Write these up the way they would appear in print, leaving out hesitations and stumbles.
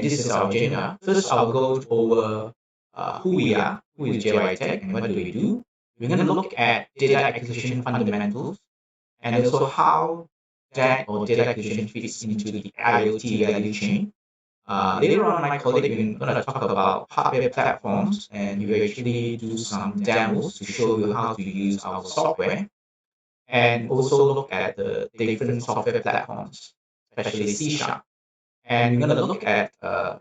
this is our agenda. First, I'll go over who we are, who is Jytek, and what do we do. We're going to look at data acquisition fundamentals, and also how that or data acquisition fits into the IoT value chain. Later on, my colleague is going to talk about hardware platforms, and we will actually do some demos to show you how to use our software, and also look at the different software platforms, especially C#. And we're going to look at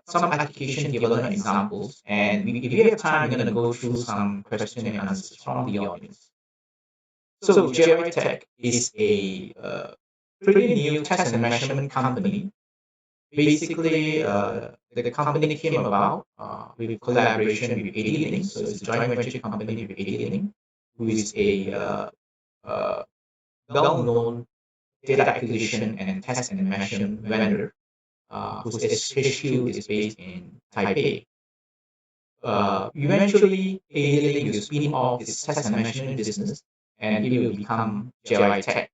some application development examples. And if you have time, we're going to go through some question and answers from the audience. So Jytek is a pretty new test and measurement company. Basically, the company came about with collaboration with AD-Link. So it's a joint venture company with AD-Link, who is a well-known data acquisition and test and measurement vendor whose HQ is based in Taipei. Eventually, AD-Link will spin off its test and measurement business, and it will become Jytek,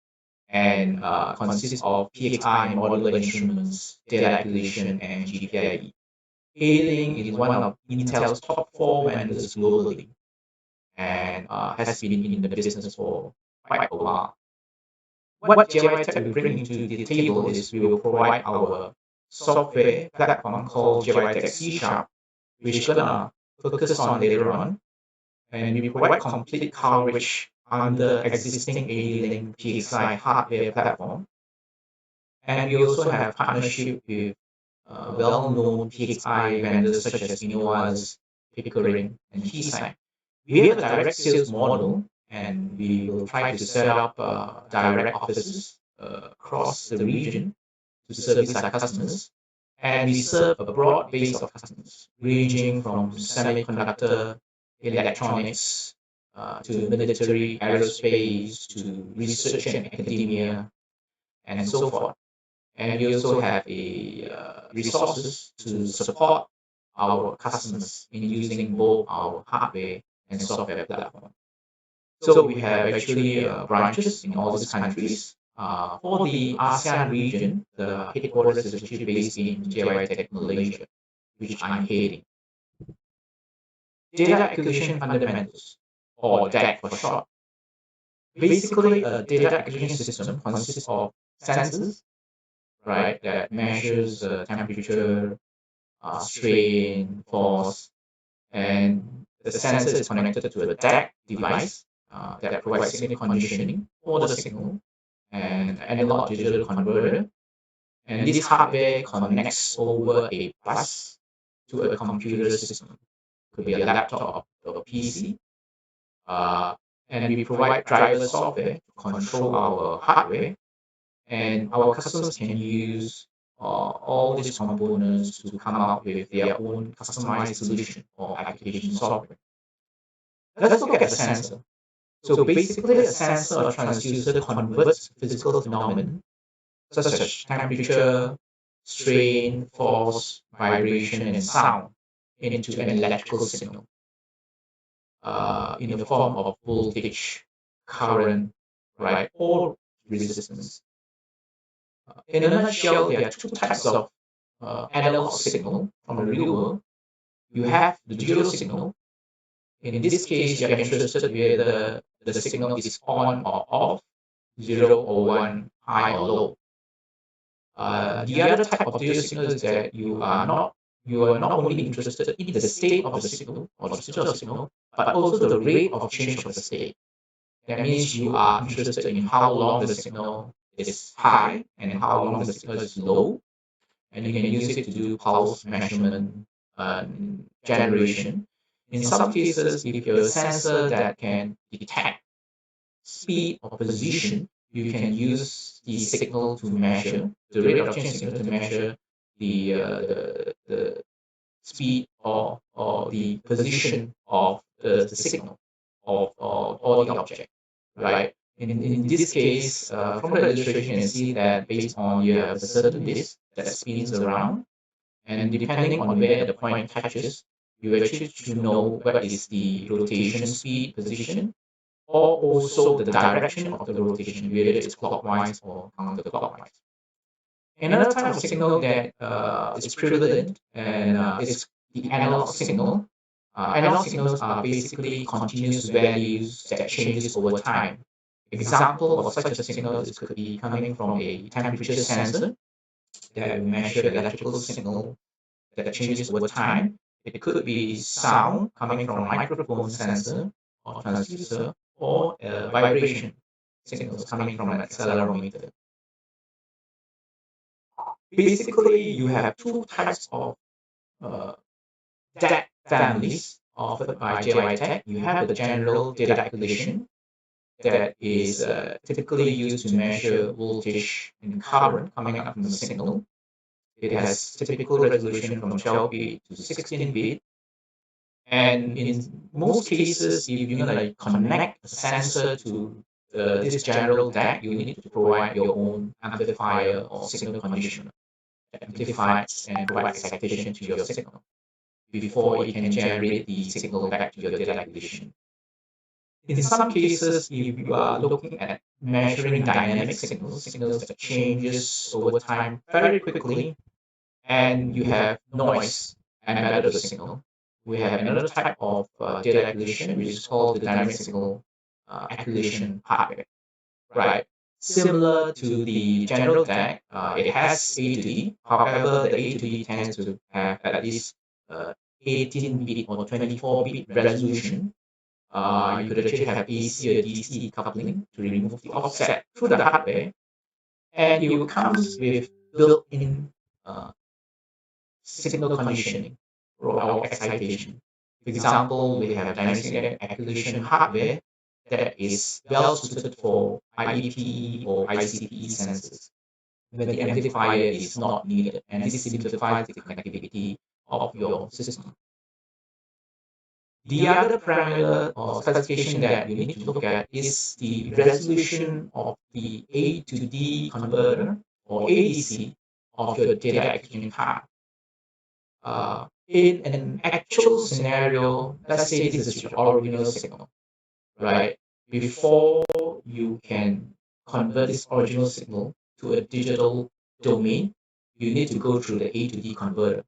and consists of PXI modular instruments, data acquisition, and GPIE. AD-Link is one of Intel's top 4 vendors globally, and has been in the business for quite a while. What Jytek will bring to the table is we will provide our software platform called Jytek SeeSharp, which is gonna focus on later on, and we provide complete coverage under existing AD-Link PXI hardware platform. And we also have partnership with well-known PXI vendors such as Innova's, Pickering, and Keysight. We have a direct sales model, and we will try to set up direct offices across the region to service our customers. And we serve a broad base of customers, ranging from semiconductor, electronics, to military, aerospace, to research and academia, and so forth. And we also have resources to support our customers in using both our hardware and software platform. So we have actually branches in all these countries. For the ASEAN region, the headquarters is actually based in Jytek, Malaysia, which I'm heading. Data Acquisition Fundamentals, or DAQ for short. Basically, a data acquisition system consists of sensors, right, that measures temperature, strain, force, and the sensor is connected to a DAQ device that provides signal conditioning for the signal and analog digital converter. And this hardware connects over a bus to a computer system. Could be a laptop or a PC. And we provide driver software to control our hardware. And our customers can use all these components to come out with their own customized solution or application software. Let's look at the sensor. So basically, a sensor or transducer converts physical phenomena such as temperature, strain, force, vibration, and sound into an electrical signal in the form of voltage, current, right, or resistance. In a nutshell, there are two types of analog signal from the real world. You have the digital signal. In this case, you're interested whether the signal is on or off, 0 or 1, high or low. The other type of digital signal is that you are not only interested in the state of the signal or the digital signal, but also the rate of change of the state. That means you are interested in how long the signal is high and how long the signal is low, and you can use it to do pulse measurement generation. In some cases, if you're a sensor that can detect speed or position, you can use the signal to measure the rate of change signal to measure the speed or the position of the signal or the object, right? In this case, from the illustration, you can see that based on you have a certain disk that spins around, and depending on where the point touches, you actually should know what is the rotation speed position, or also the direction of the rotation, whether it's clockwise or counterclockwise. Another type of signal that is prevalent and is the analog signal. Analog signals are basically continuous values that changes over time. Example of such a signal is could be coming from a temperature sensor that will measure the electrical signal that changes over time. It could be sound coming from a microphone sensor or transducer or vibration signals coming from an accelerometer. Basically, you have two types of uh, DAQ families offered by Jytek. You have the general data acquisition that is typically used to measure voltage and current coming up from the signal. It has typical resolution from 12-bit to 16-bit. And in most cases, if you're gonna connect a sensor to this general DAC, you need to provide your own amplifier or signal conditioner that amplifies and provides excitation to your signal before it can generate the signal back to your data acquisition. In some cases, if you are looking at measuring dynamic signals, signals that changes over time very quickly, and you have noise embedded in the signal, we have another type of data acquisition, which is called the dynamic signal acquisition hardware, right? Similar to the general DAC, it has A to D. However, the A to D tends to have at least 18-bit or 24-bit resolution. You could actually have AC or DC coupling to remove the offset through the hardware, and it comes with built-in uh, signal conditioning or our excitation. For example, we have dynamic acquisition hardware that is well suited for IEP or ICP sensors, where the amplifier is not needed, and this simplifies the connectivity of your system. The other parameter or specification that you need to look at is the resolution of the A to D converter or ADC of your data exchange card. In an actual scenario, let's say this is your original signal, right? Before you can convert this original signal to a digital domain, you need to go through the A to D converter.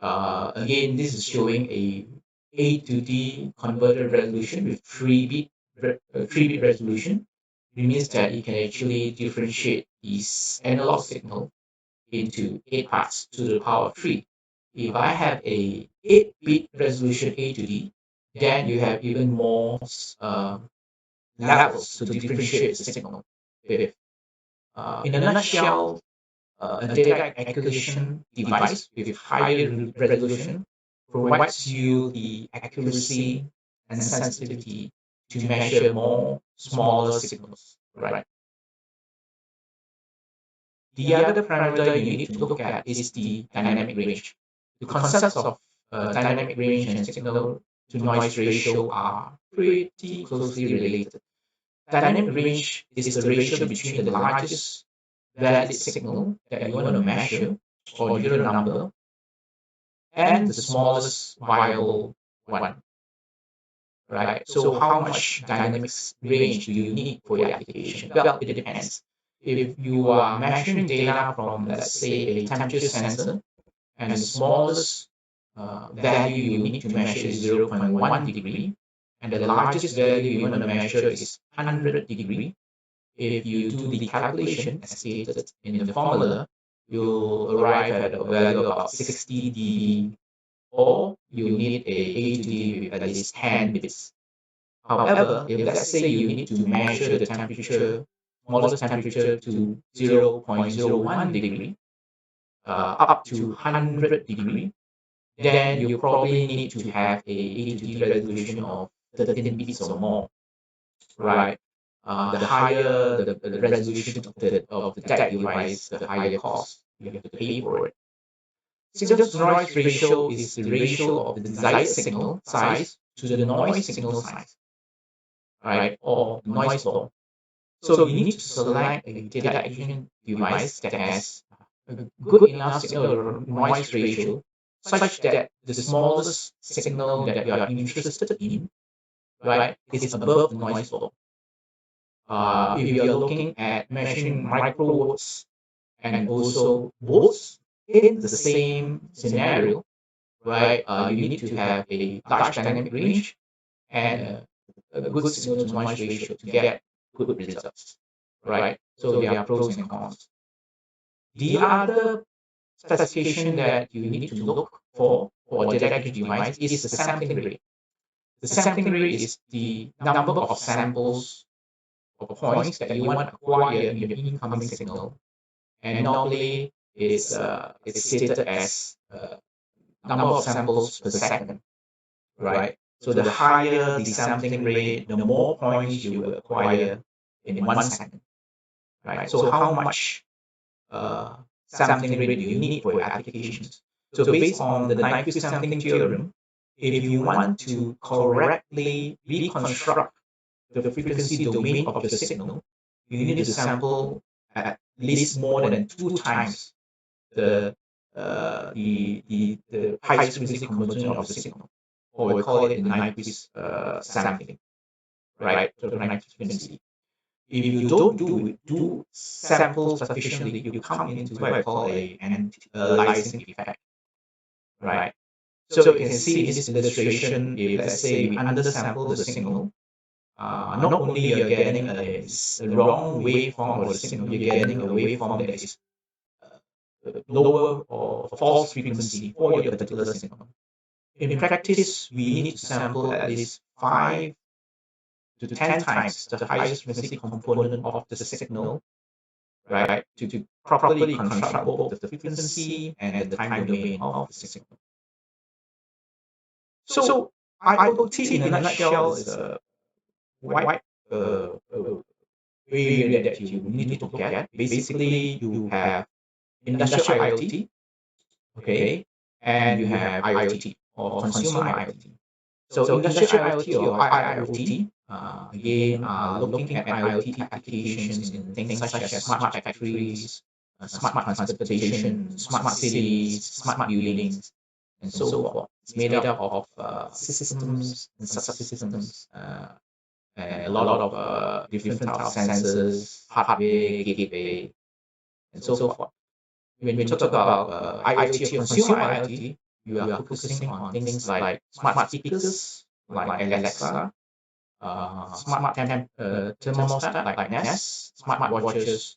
Again, this is showing A to D converter resolution with 3-bit resolution. It means that you can actually differentiate this analog signal into 8 parts to the power of 3. If I have a 8-bit resolution A to D, then you have even more levels to differentiate the signal with. In a nutshell, a data acquisition device with higher resolution provides you the accuracy and sensitivity to measure more smaller signals, right? The other parameter you need to look at is the dynamic range. The concepts of dynamic range and signal to noise ratio are pretty closely related. Dynamic range is the ratio between the largest valid signal that you want to measure or unit number and the smallest viable one, right? So how much dynamics range do you need for your application? Well, it depends. If you are measuring data from, let's say, a temperature sensor, and the smallest value you need to measure is 0.1 degree, and the largest value you want to measure is 100 degree. If you do the calculation as stated in the formula, you'll arrive at a value of about 60 dB, or you need a to D with at least 10 bits. However, if let's say you need to measure the temperature, smallest temperature to 0.01 degree, up to 100 degree, then you probably need to have a ATD resolution of 13 bits or more, right? The higher the resolution of the DAC device, the higher cost you have to pay for it. Signal to noise ratio is the ratio of the desired signal size to the noise signal size, right? Or noise floor. So you need to select a data acquisition device that has a good enough signal noise ratio such that the smallest signal that you are interested in, right, is above the noise floor. If you are looking at measuring microvolts and also both in the same scenario, right? You need to have a large dynamic range and a good signal to noise ratio to get good results, right? So there are pros and cons. The other specification that you need to look for a data acquisition device is the sampling rate. The sampling rate is the number of samples or points that you want to acquire in your incoming signal, and normally it's stated as number of samples per second, right? So the higher the sampling rate, the more points you will acquire in 1 second, right? So how much uh, sampling rate do you need for your applications? So based on the DAQ sampling theorem, if you want to correctly reconstruct the frequency domain of your signal, you need to sample at least more than 2 times the the highest frequency component of the signal, or we call it the Nyquist sampling, right? So the Nyquist frequency. If you don't do sample sufficiently, you come into what I call an aliasing effect, right? So you can see in this illustration, if let's say we undersample the signal, not only you're getting a wrong waveform of the signal, you're getting a waveform that is lower or false frequency for your particular signal. In practice, we need to sample at least 5 to 10 times the highest frequency component of the signal, right, to properly construct both the frequency and the time domain of the signal. So IoT in a nutshell is a wide area that you need to look at. Basically, you have industrial IoT, okay, and you have IoT or consumer IoT. So industrial IoT or IIoT, again, looking at IoT applications in things such as smart factories, smart transportation, smart cities, smart buildings, and so forth. It's made up of systems and subsystems, and a lot of different types of sensors, hardware, gateway, and so forth. When we talk about IoT or consumer IoT, you are focusing on things like smart speakers, like Alexa, smart thermostat, like Nest, smart watches,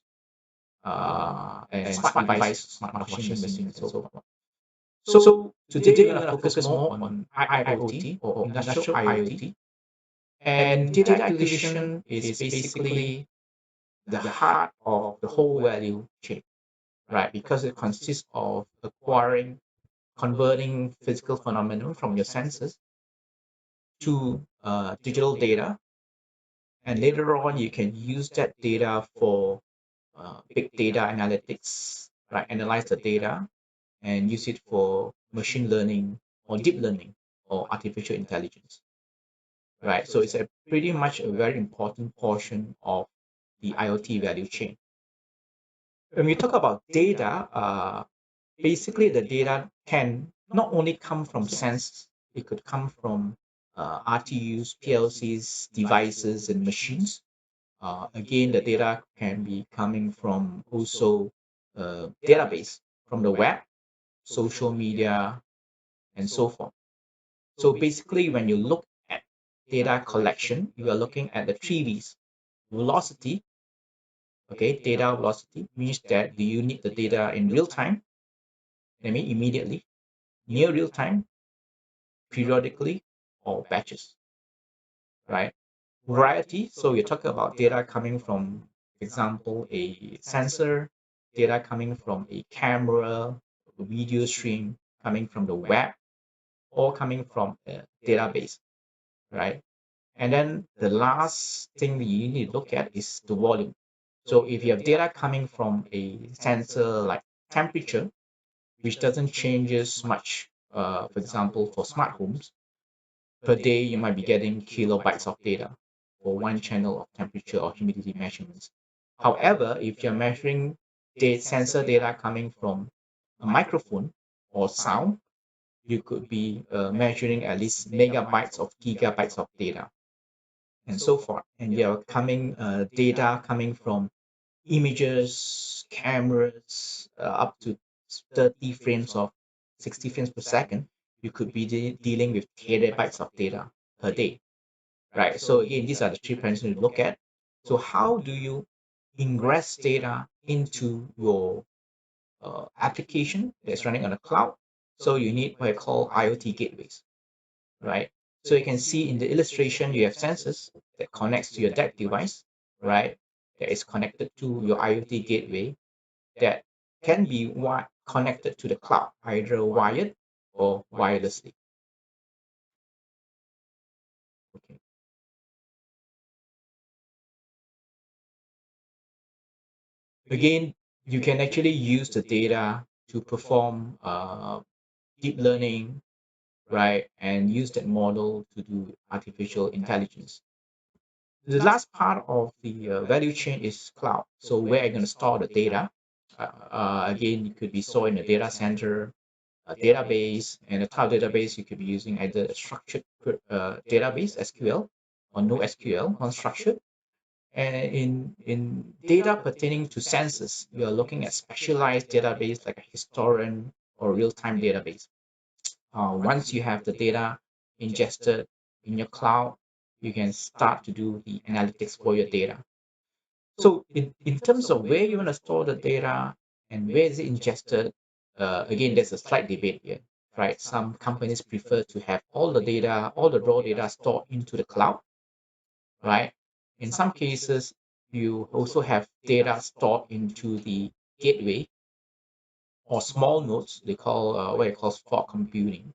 and smart device, smart washing machine, and so forth. So today we're going to focus more on IoT or industrial IoT. And data acquisition is basically the heart of the whole value chain, right? Because it consists of acquiring, converting physical phenomena from your senses to digital data, and later on you can use that data for big data analytics, right? Analyze the data and use it for machine learning or deep learning or artificial intelligence, right? So it's a pretty much a very important portion of the IoT value chain. When we talk about data, basically the data can not only come from sense, it could come from RTUs, PLCs, devices, and machines. Again, the data can be coming from also database, from the web, social media, and so forth. So basically, when you look at data collection, you are looking at the 3Vs. Velocity, okay, data velocity means that do you need the data in real time, I mean immediately, near real time, periodically, or batches, right? Variety, so we're talking about data coming from, for example, a sensor, data coming from a camera, a video stream, coming from the web, or coming from a database, right? And then the last thing you need to look at is the volume. So if you have data coming from a sensor like temperature, which doesn't changes much, for example, for smart homes, per day you might be getting kilobytes of data for one channel of temperature or humidity measurements. However, if you're measuring sensor data coming from a microphone or sound, you could be measuring at least megabytes of gigabytes of data and so forth. And you're coming data coming from images, cameras, up to 30 frames of 60 frames per second, you could be dealing with terabytes of data per day, right? So again, these are the three parameters to look at. So how do you ingress data into your application that's running on the cloud? So you need what I call IoT gateways, right? So you can see in the illustration, you have sensors that connects to your DAQ device, right? That is connected to your IoT gateway that can be connected to the cloud, either wired or wirelessly. Okay. Again, you can actually use the data to perform deep learning, right? And use that model to do artificial intelligence. The last part of the value chain is cloud. So where are you going to store the data? Again, it could be stored in a data center, a database, and a cloud database. You could be using either a structured database, SQL, or NoSQL, unstructured. And in data pertaining to sensors, you're looking at specialized database like a historian or real-time database. Once you have the data ingested in your cloud, you can start to do the analytics for your data. So in terms of where you want to store the data and where is it ingested, again, there's a slight debate here, right? Some companies prefer to have all the data, all the raw data stored into the cloud, right? In some cases, you also have data stored into the gateway or small nodes, they call what it calls fog computing.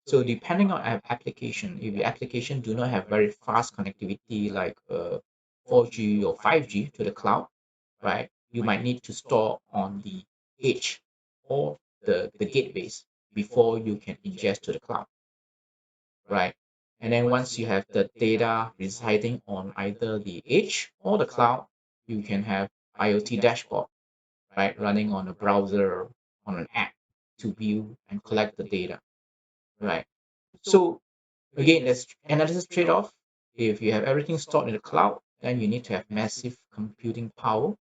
So depending on application, if the application do not have very fast connectivity like 4G or 5G to the cloud, right? You might need to store on the edge or the gateways before you can ingest to the cloud, right? And then once you have the data residing on either the edge or the cloud, you can have IoT dashboard, right? Running on a browser, on an app to view and collect the data, right? So again, there's analysis trade-off. If you have everything stored in the cloud, then you need to have massive computing power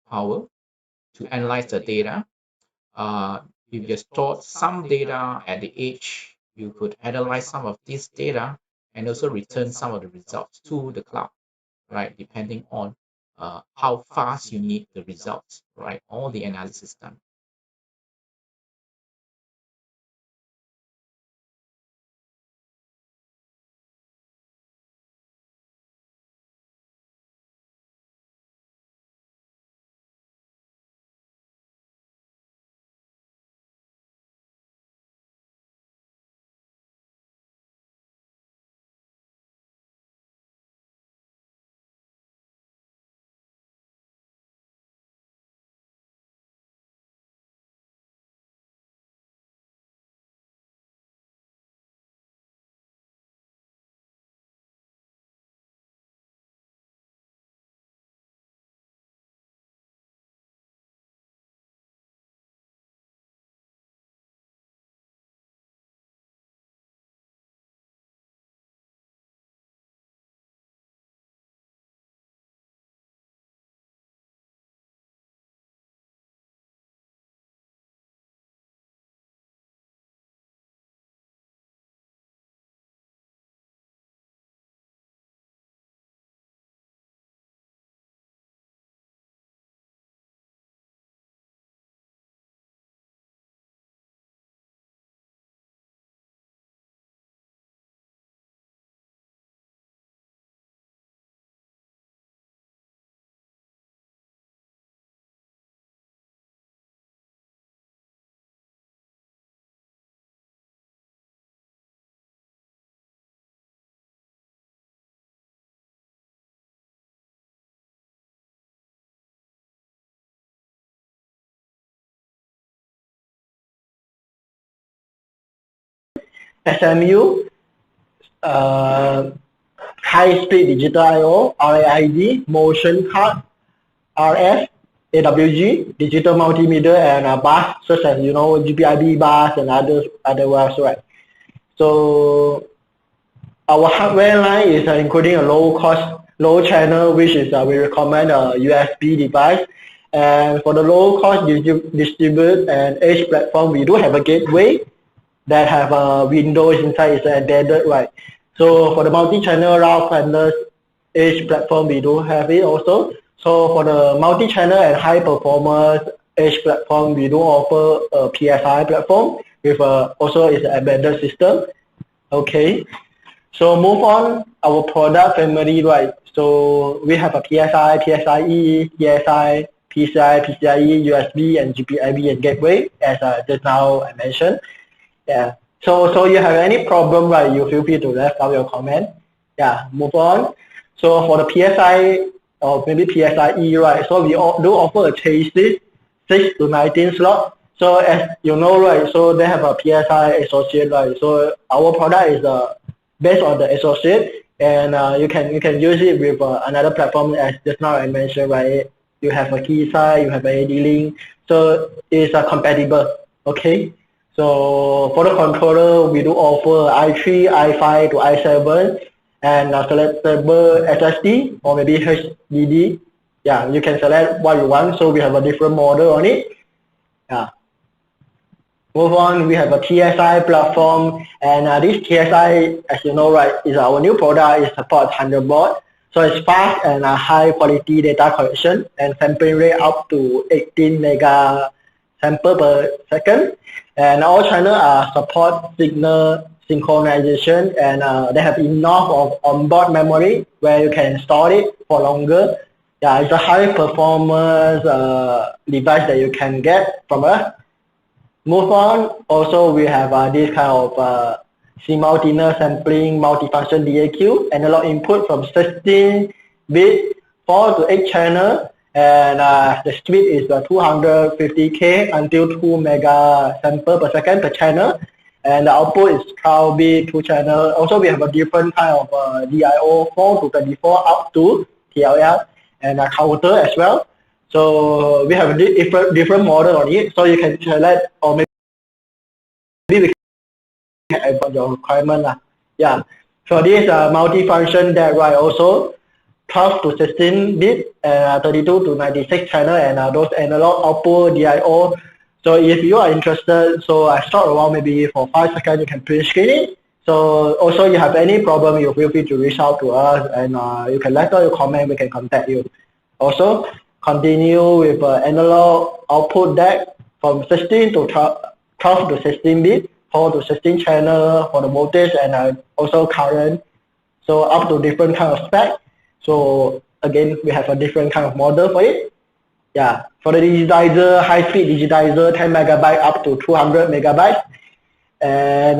to analyze the data. If you stored some data at the edge, you could analyze some of this data and also return some of the results to the cloud, right? Depending on how fast you need the results, right? All the analysis done. SMU, high-speed digital I/O, RAID, motion card, RF, AWG, digital multimedia, and bus such as GPIB bus and other ones, right? So our hardware line is including a low channel, which is we recommend a USB device. And for the low cost distribute and edge platform, we do have a gateway that have a Windows inside, is embedded, right? So for the multi-channel route planners edge platform, we do have it also. So for the multi-channel and high performance edge platform, we do offer a PSI platform with also is an embedded system. Okay. So move on our product family, right? So we have a PSI, PSIe, PSI, PCI, PCIe, USB, and GPIB and gateway, as just now I mentioned. Yeah. So you have any problem, right? You feel free to left out your comment. Yeah. Move on. So for the PSI or maybe PSIe, right? So we do offer a chassis 6 to 19 slot. So as you know, right? So they have a PSI associate, right? So our product is based on the associate, and you can use it with another platform, as just now I mentioned, right? You have a Keysight, you have a AD-Link, so it's compatible. Okay. So for the controller, we do offer i3, i5 to i7, and selectable SSD or maybe HDD. Yeah, you can select what you want. So we have a different model on it. Yeah. Move on, we have a TSI platform, and this TSI, as you know, right, is our new product. It supports Thunderbolt, so it's fast and high quality data collection and sampling rate up to 18 mega sample per second, and all channels support signal synchronization, and they have enough of onboard memory where you can store it for longer. Yeah, it's a high performance device that you can get from us. Move on. Also, we have this kind of simultaneous sampling multifunction DAQ analog input from 16-bit 4 to 8 channel, and the speed is 250K until 2 mega sample per second per channel, and the output is 12-bit 2 channel. Also, we have a different kind of DIO 4 to 24 up to TLL and a counter as well. So we have a different model on it, so you can select, or maybe we can add your requirement. Yeah. So this multi-function that, right, also 12 to 16 bit, 32 to 96 channel, and those analog output DIO. So if you are interested, so I start around maybe for 5 seconds, you can print screen it. So also you have any problem, you feel free to reach out to us, and you can let us your comment, we can contact you. Also, continue with analog output DAQ from 16 to 12 to 16 bit, 4 to 16 channel for the voltage and also current. So up to different kind of spec. So again, we have a different kind of model for it. Yeah, for the digitizer, high speed digitizer, 10 megabyte up to 200 megabytes, and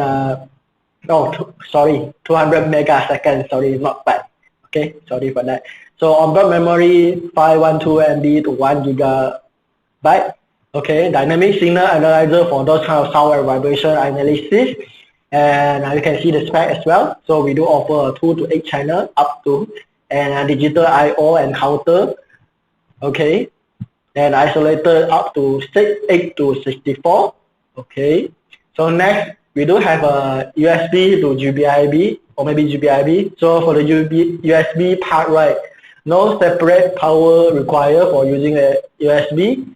200 megaseconds. Sorry, not byte. Okay, sorry for that. So onboard memory 512 MB to 1 gigabyte. Okay, dynamic signal analyzer for those kind of sound and vibration analysis, and you can see the spec as well. So we do offer a 2 to 8 channel up to, and digital I/O and counter. Okay, and isolated up to 8 to 64. Okay, so next we do have a USB to GPIB or maybe GPIB. So for the USB part, right, no separate power required for using a USB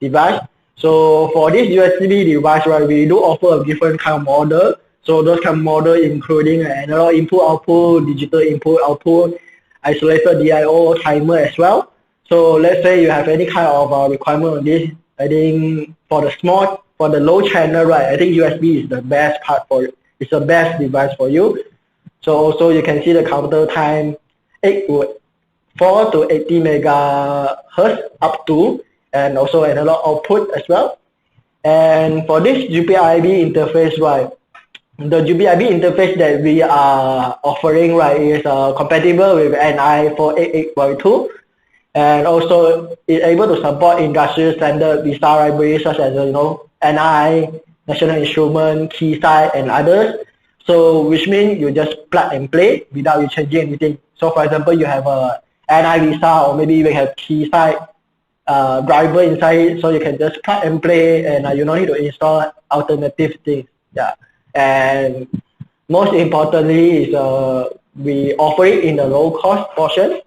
device. So for this USB device, right, we do offer a different kind of model. So those kind of model including analog input output, digital input output, isolated DIO, timer as well. So let's say you have any kind of requirement on this. I think for the low channel, right, I think USB is the best part for it. It's the best device for you. So also you can see the counter time 4 to 80 megahertz up to, and also analog output as well. And for this GPIB interface, right, the GPIB interface that we are offering, right, is compatible with NI 488.2, and also is able to support industrial standard VISA libraries such as NI, National Instrument, Keysight, and others. So which means you just plug and play without you changing anything. So for example, you have a NI VISA, or maybe we have Keysight driver inside, so you can just plug and play, and you don't need to install alternative things. Yeah, and most importantly is we offer it in the low cost portion.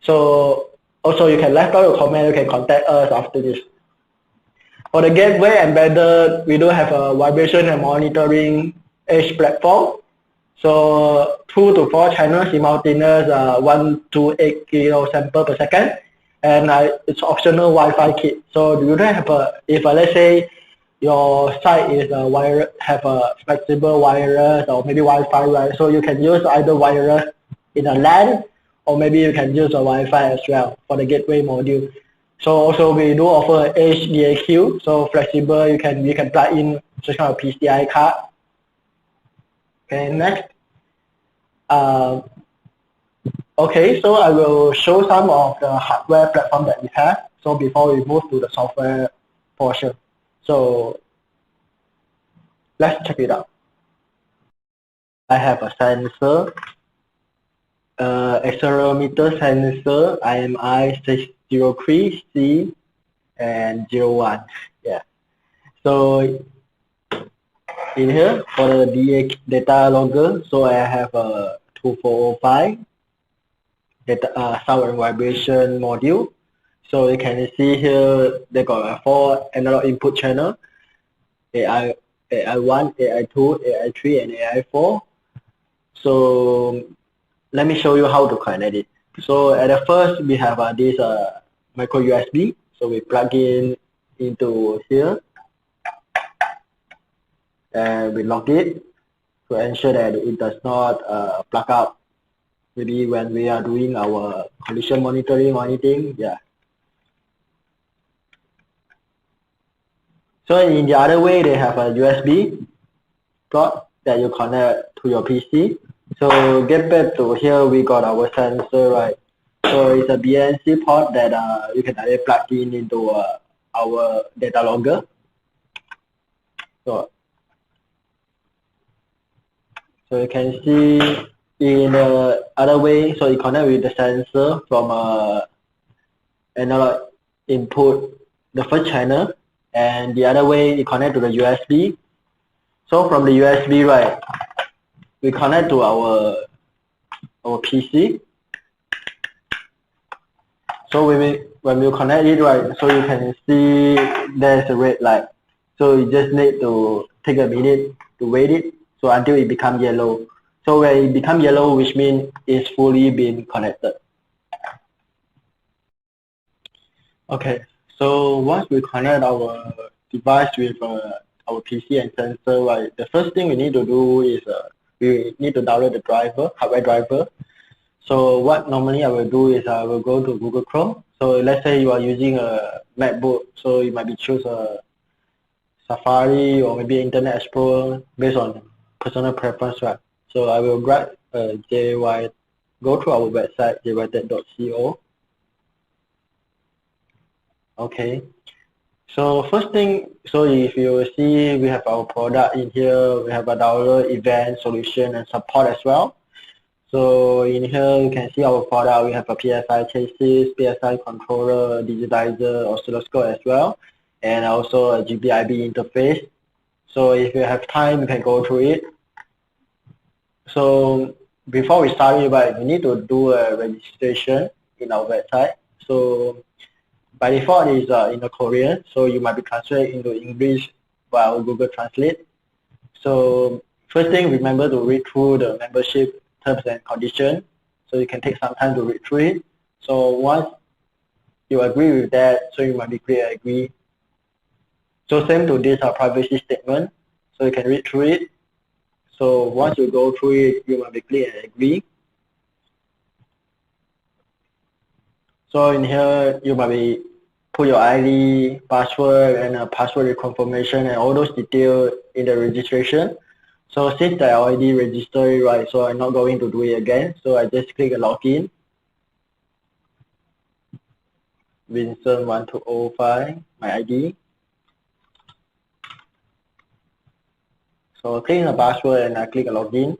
So also you can left out your comment, you can contact us after this. For the gateway embedded, we do have a vibration and monitoring edge platform. So 2 to 4 channels simultaneous 128 kilo sample per second, and it's optional Wi-Fi kit. So you don't have a, if let's say your site is have a flexible wireless or maybe Wi-Fi, right? So you can use either wireless in a LAN, or maybe you can use a Wi-Fi as well for the gateway module. So also we do offer DAQ, so flexible. You can plug in such kind of PCI card. Okay, next. Okay, so I will show some of the hardware platform that we have. So before we move to the software portion, so let's check it out. I have a sensor, accelerometer sensor, IMI 603C and 01. Yeah. So in here for the data logger, so I have a 2405 data sound and vibration module. So you can see here they got 4 analog input channel, AI1, AI2, AI3, and AI4. So let me show you how to connect it. So at the first we have this micro USB. So we plug in into here and we lock it to ensure that it does not plug out. Maybe when we are doing our condition monitoring or anything, yeah. So in the other way, they have a USB plug that you connect to your PC. So get back to here, we got our sensor, right? So it's a BNC port that you can directly plug in into our data logger. So you can see in the other way, so you connect with the sensor from analog input, the first channel, and the other way you connect to the USB. So from the USB, right, we connect to our PC. So when we connect it, right, so you can see there's a red light. So you just need to take a minute to wait it, so until it becomes yellow. So when it becomes yellow, which means it's fully been connected. Okay, so once we connect our device with our PC and sensor, right, the first thing we need to do is we need to download the driver, hardware driver. So what normally I will do is I will go to Google Chrome. So let's say you are using a MacBook, so you might be choose a Safari or maybe Internet Explorer based on personal preference, right? So I will grab JY, go to our website jytek.co. Okay. So first thing, so if you see we have our product in here, we have a download, event, solution, and support as well. So in here you can see our product. We have a PSI chassis, PSI controller, digitizer, oscilloscope as well, and also a GPIB interface. So if you have time, you can go through it. So before we start it, right, we need to do a registration in our website. So by default is in the Korean, so you might be translated into English by Google Translate. So first thing, remember to read through the membership terms and conditions. So you can take some time to read through it. So once you agree with that, so you might be click agree. So same to this privacy statement. So you can read through it. So once you go through it, you might be click agree. So in here, you might be put your ID, password, and password confirmation, and all those details in the registration. So since I already registered, right, so I'm not going to do it again. So I just click login. Vincent1205, my ID. So click the password and I click login.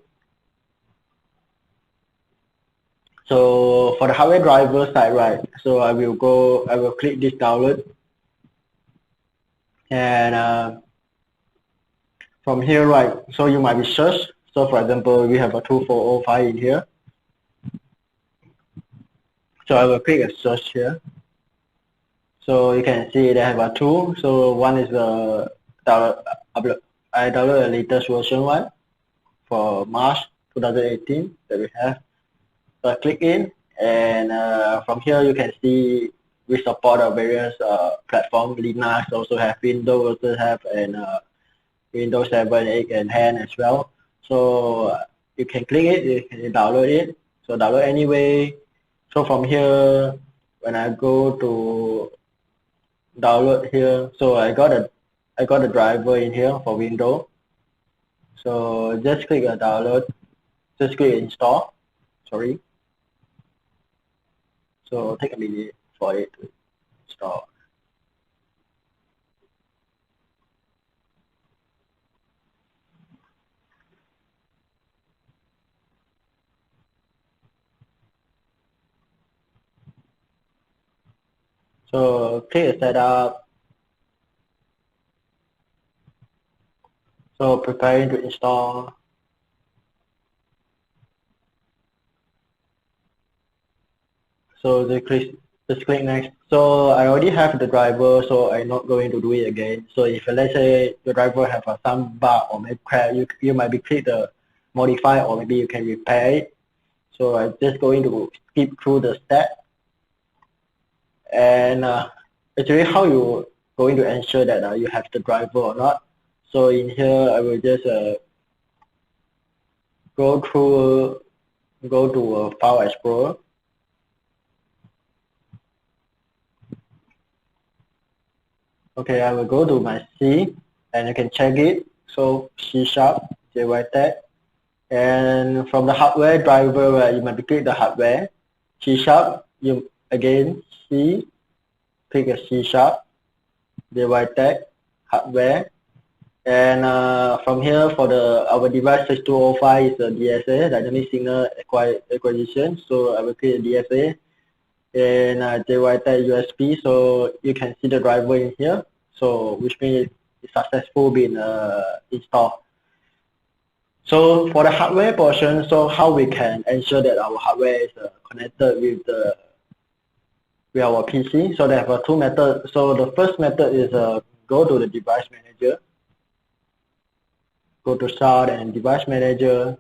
So for the hardware driver side, right, so I will click this download, and from here, right, so you might be searched. So for example, we have a 2405 in here. So I will click a search here. So you can see they have two. So one is the upload. I download the latest version one for March 2018 that we have. So I click in, and from here you can see we support various platforms. Linux also have, Windows also have, and Windows 7, 8, and 10 as well. So you can click it, you can download it. So download anyway. So from here, when I go to download here, so I got a driver in here for Windows. So just click download, just click install. Sorry. So take a minute for it to install. So click setup. So preparing to install. So just click next. So I already have the driver, so I'm not going to do it again. So if let's say the driver have some bug or maybe crash, you might be click the modify, or maybe you can repair it. So I'm just going to skip through the step. And actually, how you going to ensure that you have the driver or not? So in here, I will just go to File Explorer. Okay, I will go to my C, and you can check it. So SeeSharp, Jytek, and from the hardware driver, you might be click the hardware. SeeSharp, you again C, click a SeeSharp, Jytek, hardware, and from here for our device 6205 is the DSA, Dynamic Signal Acquisition. So I will click DSA. And Jytek USB, so you can see the driver in here, so which means it's successful been installed. So for the hardware portion, so how we can ensure that our hardware is connected with our PC. So there are two methods. So the first method is go to the device manager, go to Start and Device Manager.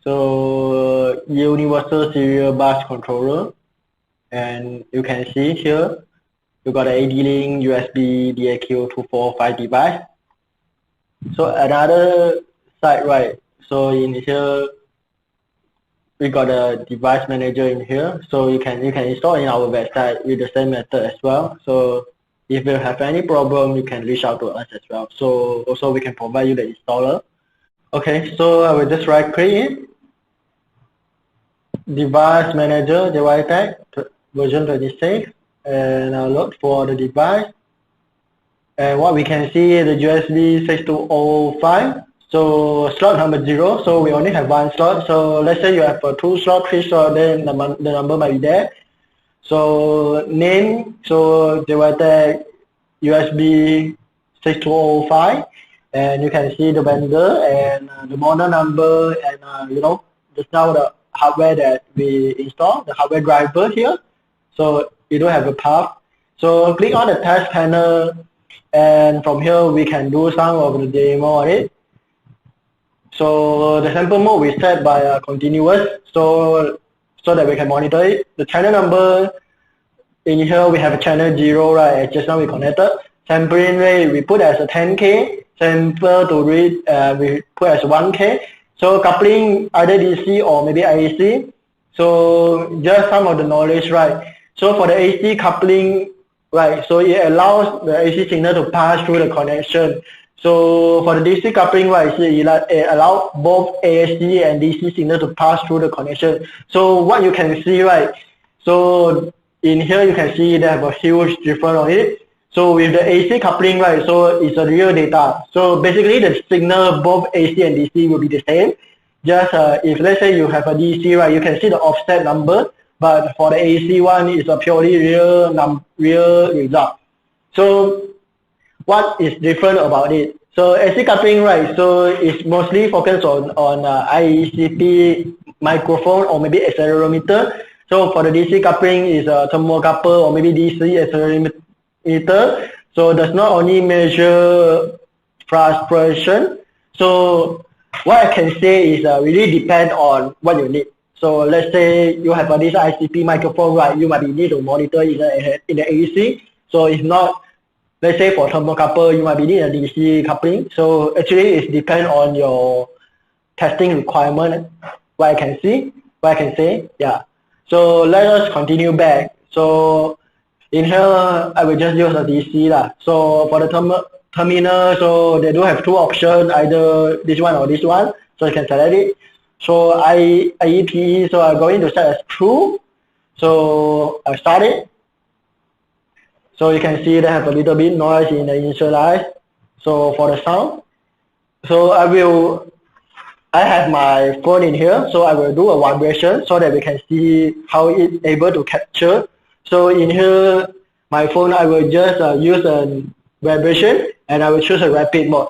So Universal Serial Bus Controller, and you can see here you got an AD-Link USB DAQ 245 device. So another side, right? So in here we got a device manager in here, so you can install in our website with the same method as well. So if you have any problem, you can reach out to us as well. So also we can provide you the installer. Okay, so I will just right click it. Device Manager, Jytek version 26, and I'll look for the device. And what we can see is the USB 6205. So slot number 0. So we only have one slot. So let's say you have 2 slots, 3 slots, then the number might be there. So name, so Jytek USB 6205, and you can see the vendor and the model number, and just now the hardware that we install, the hardware driver here. So you don't have a path. So click on the test panel, and from here we can do some of the demo on it. So the sample mode we set by continuous, so that we can monitor it. The channel number in here we have a channel 0, right? Just now we connected. Sampling rate we put as a 10K. Sample to read we put as 1K. So coupling either DC or maybe AC. So just some of the knowledge, right? So for the AC coupling, right, so it allows the AC signal to pass through the connection. So for the DC coupling, right, so it allows both AC and DC signal to pass through the connection. So what you can see, right, so in here you can see they have a huge difference on it. So with the AC coupling, right, so it's a real data. So basically the signal both AC and DC will be the same. Just if let's say you have a DC, right, you can see the offset number, but for the AC one, it's a purely real result. So what is different about it? So AC coupling, right, so it's mostly focused on IECP microphone or maybe accelerometer. So for the DC coupling is a thermocouple or maybe DC accelerometer. So does not only measure frustration. So what I can say is really depend on what you need. So let's say you have this ICP microphone, right? You might need to monitor in the AC. So it's not, let's say for thermocouple, you might be needing a DC coupling. So actually it depends on your testing requirement. What I can say, yeah. So let us continue back. So in here, I will just use a DC lah. So for the terminal, so they do have two options, either this one or this one. So you can select it. So IEP, so I'm going to set as true. So I start it. So you can see they have a little bit noise in the initialize. So for the sound, so I have my phone in here, so I will do a vibration so that we can see how it's able to capture. So in here, my phone, I will just use a vibration and I will choose a rapid mode.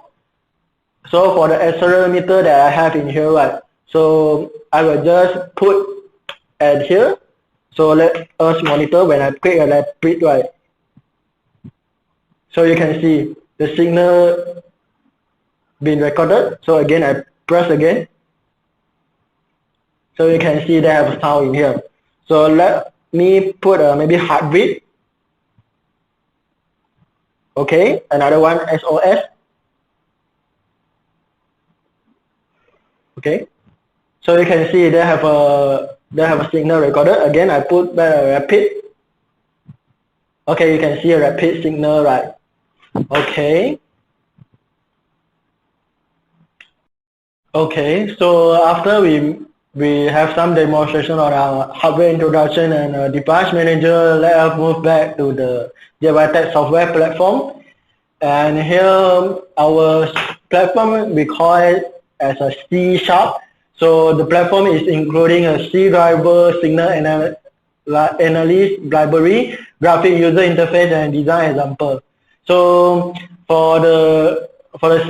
So for the accelerometer that I have in here, right, so I will just put at here. So let us monitor when I click a rapid, right. So you can see the signal being recorded. So again, I press again. So you can see they have a sound in here. So let me put maybe heartbeat. Okay, another one, SOS. Okay, so you can see they have a signal recorded. Again, I put back a rapid. Okay, you can see a rapid signal, right? Okay. Okay, so after we have some demonstration on our hardware introduction and device manager, let us move back to the Jytek software platform. And here our platform, we call it as a C#. So the platform is including a C driver, signal analysis library, graphic user interface, and design example. So for the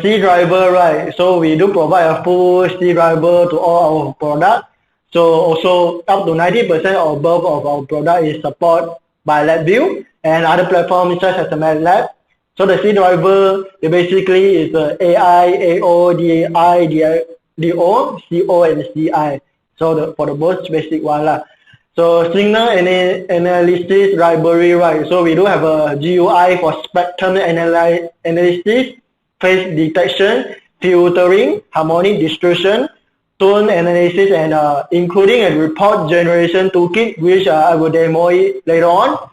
C driver, right, so we do provide a full C driver to all our products. So also up to 90% or above of our product is supported by LabVIEW and other platforms such as the MATLAB. So the C driver, it basically is AI, AO, DI, DO, CO, and CI. So for the most basic one lah. So signal analysis library, right? So we do have a GUI for spectrum analysis, phase detection, filtering, harmonic distribution, tone analysis, and including a report generation toolkit, which I will demo it later on.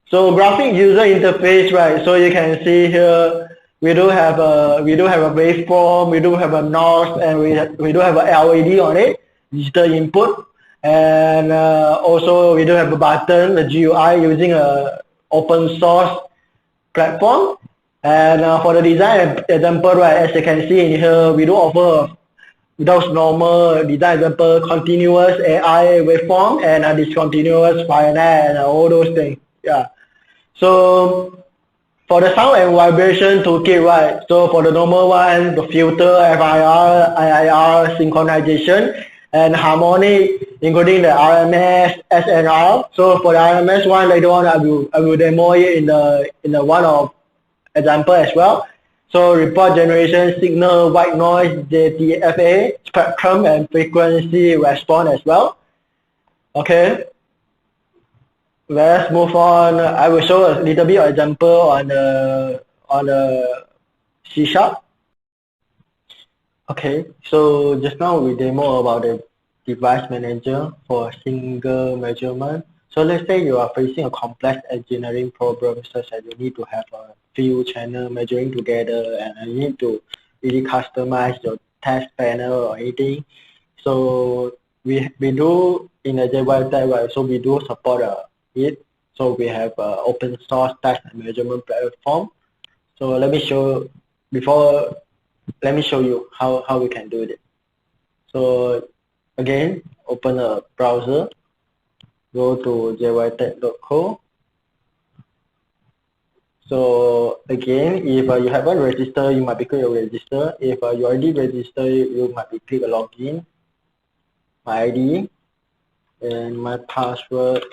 So graphic user interface, right? So you can see here we do have a waveform, we do have a NOS, and we do have a LED on it, digital input, and also we do have a button, the GUI using a open source platform. And for the design example, right, as you can see in here, we do offer those normal design example, continuous AI waveform and discontinuous FireNet and all those things. Yeah. So for the sound and vibration toolkit, right? So for the normal one, the filter, FIR, IIR, synchronization, and harmonic, including the RMS, SNR. So for the RMS one, later on I will demo it in the one of example as well. So report generation, signal, white noise, JTFA, spectrum, and frequency response as well. Okay. Let's move on. I will show a little bit of example on the C#. Okay, so just now we demo about the device manager for single measurement. So let's say you are facing a complex engineering problem such as you need to have a few channel measuring together and you need to really customize your test panel or anything. So we do in the Jytek, right? So we do support it. So we have open source test and measurement platform. So let me show you how we can do it. So again, open a browser, go to jytek.co. So again, if you haven't registered, you might be click a register. If you already registered, you might be click a login. my ID and my password.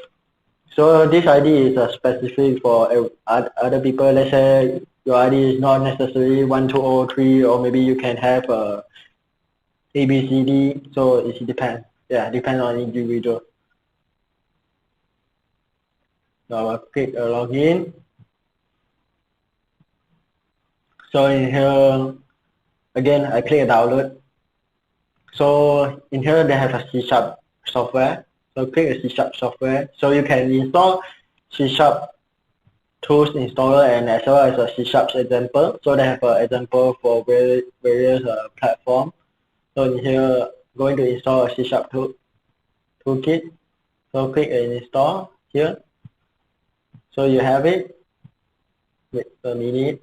So this ID is specific for other people. Let's say your ID is not necessarily 1203, or maybe you can have ABCD. So it depends. Yeah, depends on individual. Now I'll click login. So in here, again, I click download. So in here they have a C# software. So click a C# software. So you can install C# tools installer and as well as a C# example. So they have an example for various platforms. So in here, going to install a C# toolkit. So click and install here. So you have it. Wait a minute.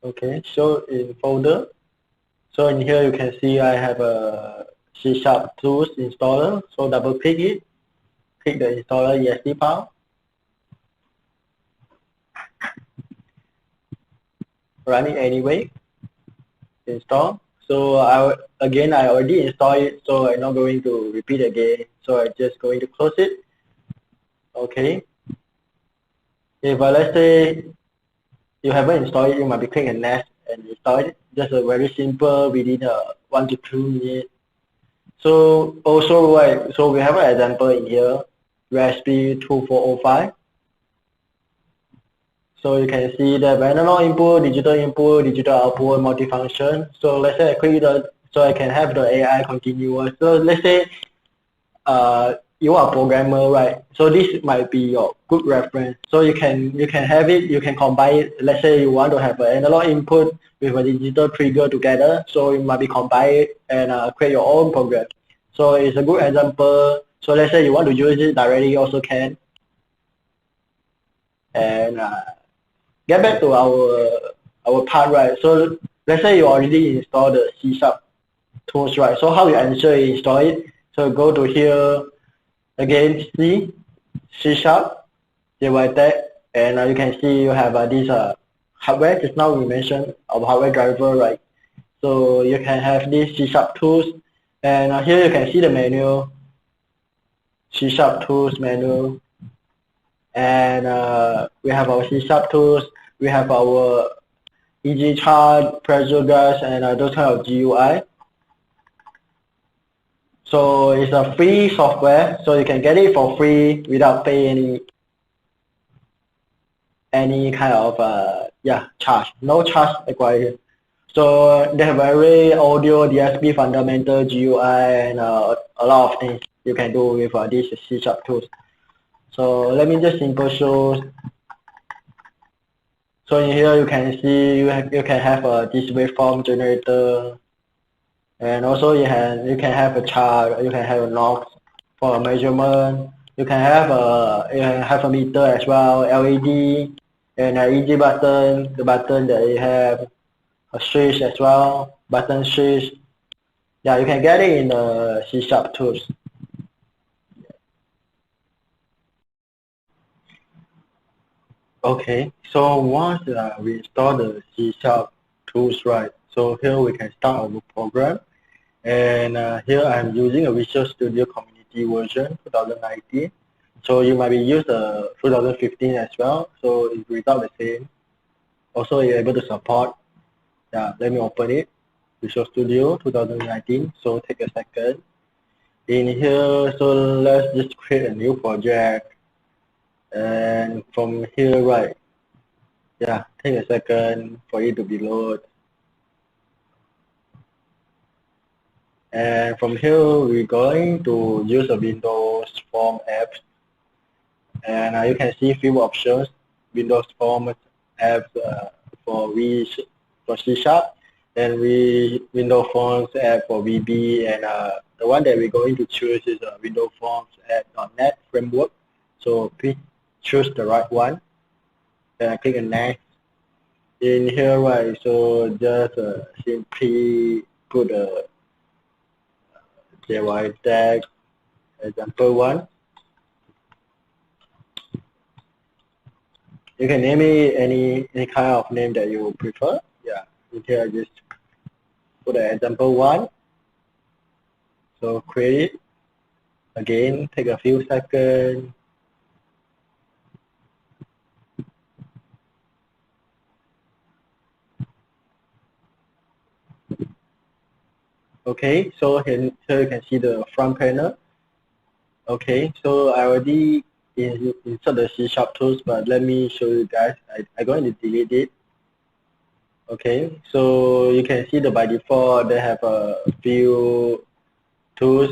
Okay, so in folder. So in here you can see I have a C# tools installer. So double click it. Click the installer EXE file. Run it anyway. Install. So I already installed it, so I'm not going to repeat again. So I'm just going to close it. Okay. If let's say you haven't installed it, you might be clicking next and install it. Just a very simple within 1 to 2 minutes. So also right, so we have an example in here, recipe 2405. So you can see the analog input, digital output, multifunction. So let's say I click so I can have the AI continuous. So let's say you are a programmer, right? So this might be your good reference. So you can have it, you can combine it. Let's say you want to have an analog input with a digital trigger together. So you might be combine it and create your own program. So it's a good example. So let's say you want to use it directly, you also can. And get back to our part, right? So let's say you already installed the C# tools, right? So how you ensure you install it? So go to here again, C#, Jytek, and you can see you have this hardware. Just now we mentioned our hardware driver, right? So you can have this C# tools, and here you can see the menu, C# tools menu, and we have our C# tools. We have our EG chart, pressure gauge, and those kind of GUI. So it's a free software, so you can get it for free without paying any kind of charge. No charge required. So they have very audio, DAQ Fundamentals, GUI, and a lot of things you can do with these C# tools. So let me just simple show. So in here you can see you can have this waveform generator, and also you can have a chart, you can have a log for a measurement, you can have a meter as well, LED, and an EG button, the button that you have, a switch as well, button switch. Yeah, you can get it in the C# tools. Okay, so once we install the C# tools, right? So here we can start our program, and here I'm using a Visual Studio Community version 2019. So you might be used 2015 as well. So it's without the same. Also, you're able to support. Yeah, let me open it. Visual Studio 2019. So take a second. In here, so let's just create a new project. And from here, right, yeah, take a second for it to be load. And from here, we're going to use a Windows Form app. And you can see few options, Windows Form apps for C#, and Windows Forms app for VB, and the one that we're going to choose is Windows Forms app.NET framework. So please choose the right one, and click on next. In here, right, so just simply put a Jytek example one. You can name it any kind of name that you prefer. Yeah. Here I just put an example one. So create it. Again, take a few seconds. Okay, so here you can see the front panel. Okay, so I already insert the C# tools, but let me show you guys. I'm going to delete it. Okay, so you can see that by default they have a few tools,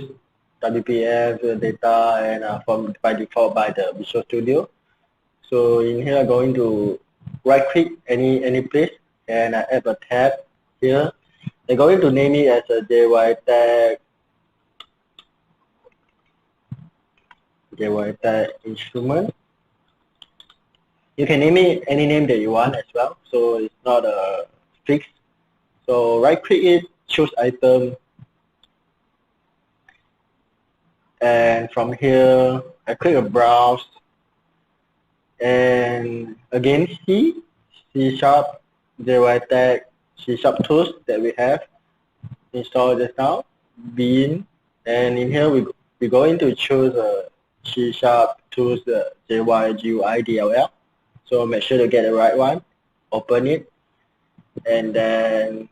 WPF, data, and from by default by the Visual Studio. So in here, I'm going to right click any place and I add a tab here. I'm going to name it as a Jytek instrument. You can name it any name that you want as well, so it's not a fixed. So right click it, choose item, and from here I click a browse, and again C#, Jytek C# tools that we have installed just now, bin, and in here we're going to choose C# tools JY DLL. So make sure to get the right one, open it, and then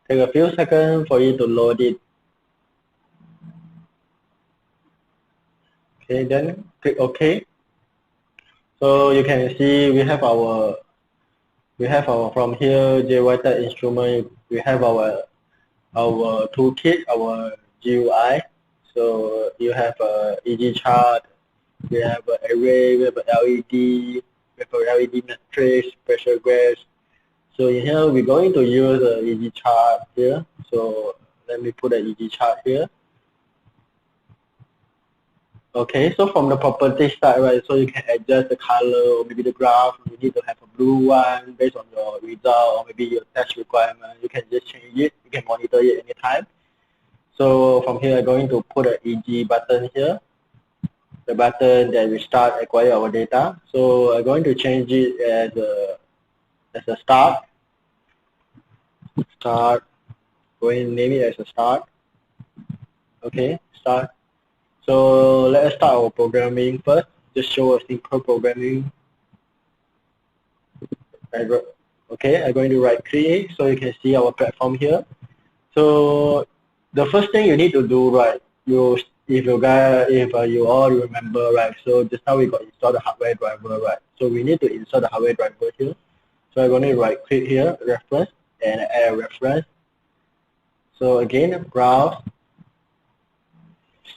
take a few seconds for you to load it. Okay, then click OK. So you can see we have our from here Jytek instrument. We have our toolkit, our GUI. So you have a EG chart, we have an array, we have an LED, we have a LED matrix, pressure gauge. So in here we're going to use the EG chart here. So let me put an EG chart here. Okay, so from the property side, right, so you can adjust the color or maybe the graph. You need to have a blue one based on your result or maybe your test requirement. You can just change it. You can monitor it anytime. So from here, I'm going to put an EG button here, the button that we start acquire our data. So I'm going to change it as a start. Start. Going to name it as a start. Okay, start. So let us start our programming first. Just show a simple programming. Okay, I'm going to right click so you can see our platform here. So the first thing you need to do, right? If you all remember, right? So just now we got install the hardware driver, right? So we need to install the hardware driver here. So I'm going to right click here, reference, and add a reference. So again, browse,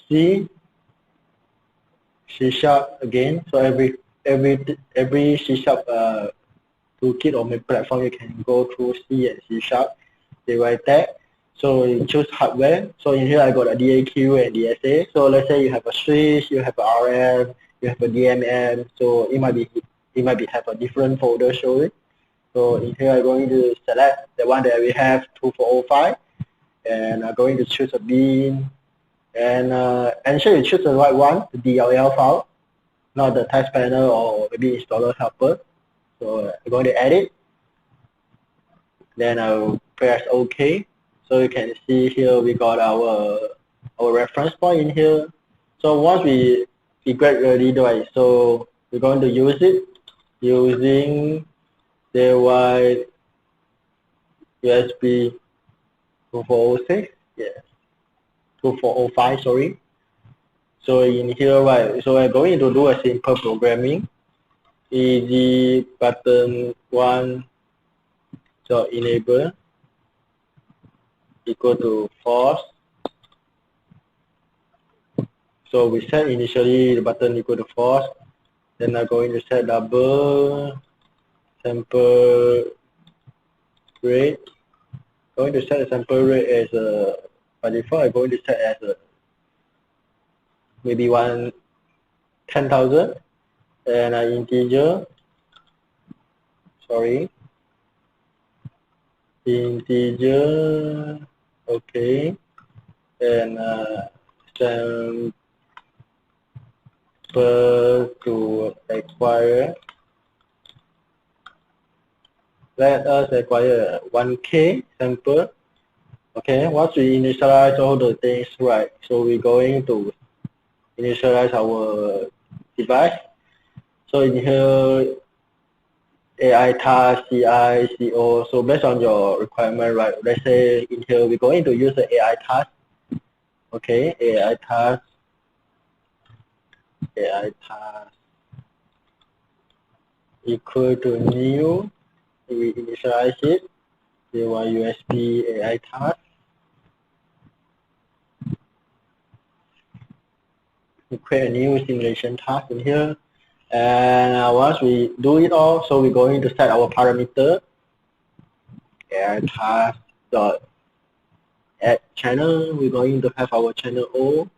C# again. So every C# toolkit or platform you can go through C and C#. Jytek. So you choose hardware. So in here I got a DAQ and DSA. So let's say you have a switch, you have a RF, you have a DMM. So it might have a different folder showing. So in here I'm going to select the one that we have 2405, and I'm going to choose a bin, and ensure you choose the right one, the DLL file, not the test panel or maybe installer helper. So I'm going to edit. Then I'll press OK. So you can see here we got our reference point in here. So once we get ready, right? So we're going to use it using the USB 2406. Yes, 2405. Sorry. So in here, right? So I'm going to do a simple programming. EG button 1. So enable equal to false. So we set initially the button equal to false. Then I'm going to set double sample rate. Going to set the sample rate as by default. I'm going to set as maybe 10,000 and an integer. Sorry. Integer, okay, and sample to acquire let us acquire 1K sample. Okay, once we initialize all the things right, so we're going to initialize our device. So in here, AI task, CI, CO. So based on your requirement, right? Let's say in here we're going to use the AI task. Okay, AI task equal to new. We initialize it. USB AI task. We create a new simulation task in here. And once we do it all, so we're going to set our parameter. AI task dot add channel. We're going to have our channel O,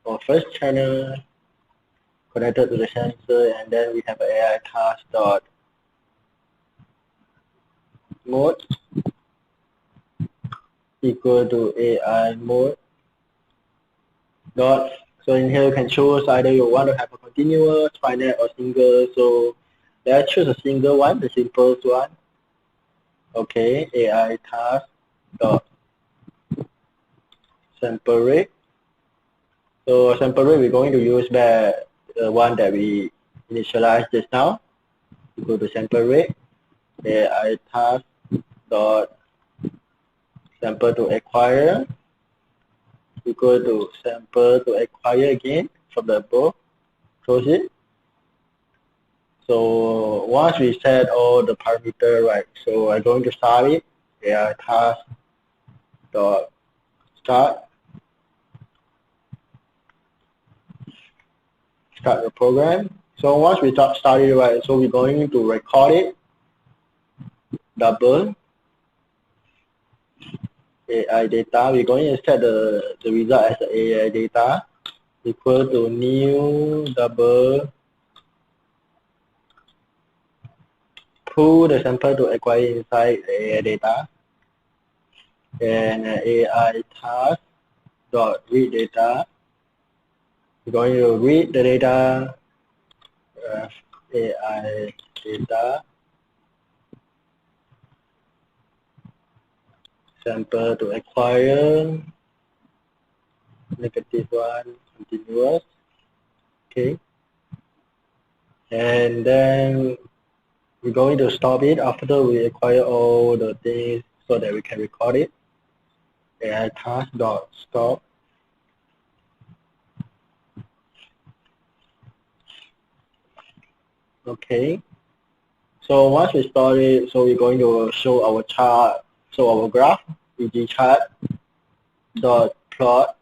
or first channel connected to the sensor, and then we have AI task dot mode equal to AI mode dot. So in here you can choose either you want to have a continuous, finite, or single. So let's choose a single one, the simplest one. Okay, AI task dot sample rate. So sample rate we're going to use the one that we initialized just now. Equal to sample rate. AI task dot sample to acquire equal to sample to acquire again from the above. Close it. So once we set all the parameters right, so I'm going to start it. AI task dot start the program. So once we start it right, so we're going to record it. Double AI data. We're going to set the result as AI data equal to new double pull the sample to acquire inside AI data, and AI task dot read data. We're going to read the data, AI data sample to acquire, -1, continuous. Okay, and then we're going to stop it after we acquire all the things so that we can record it. AI task dot stop. Okay, so once we start it, so we're going to show our chart, so our graph, EG chart dot plot.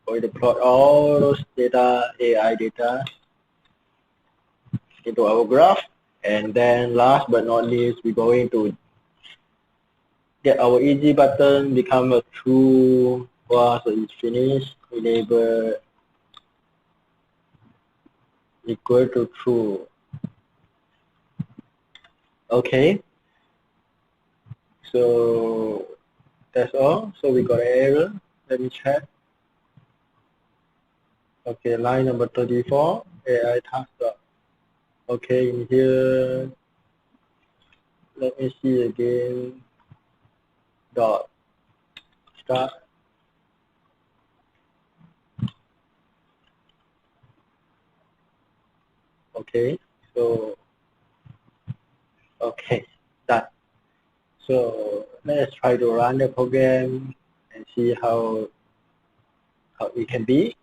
Going to plot all those data, AI data, into our graph. And then last but not least, we're going to get our EG button become a true. So it's finished. Enable equal to true. Okay. So that's all. So we got an error. Let me check. Okay, line number 34, AI task dot. Okay, in here, let me see again. Dot start. Okay, so okay, done. So let's try to run the program and see how it can be.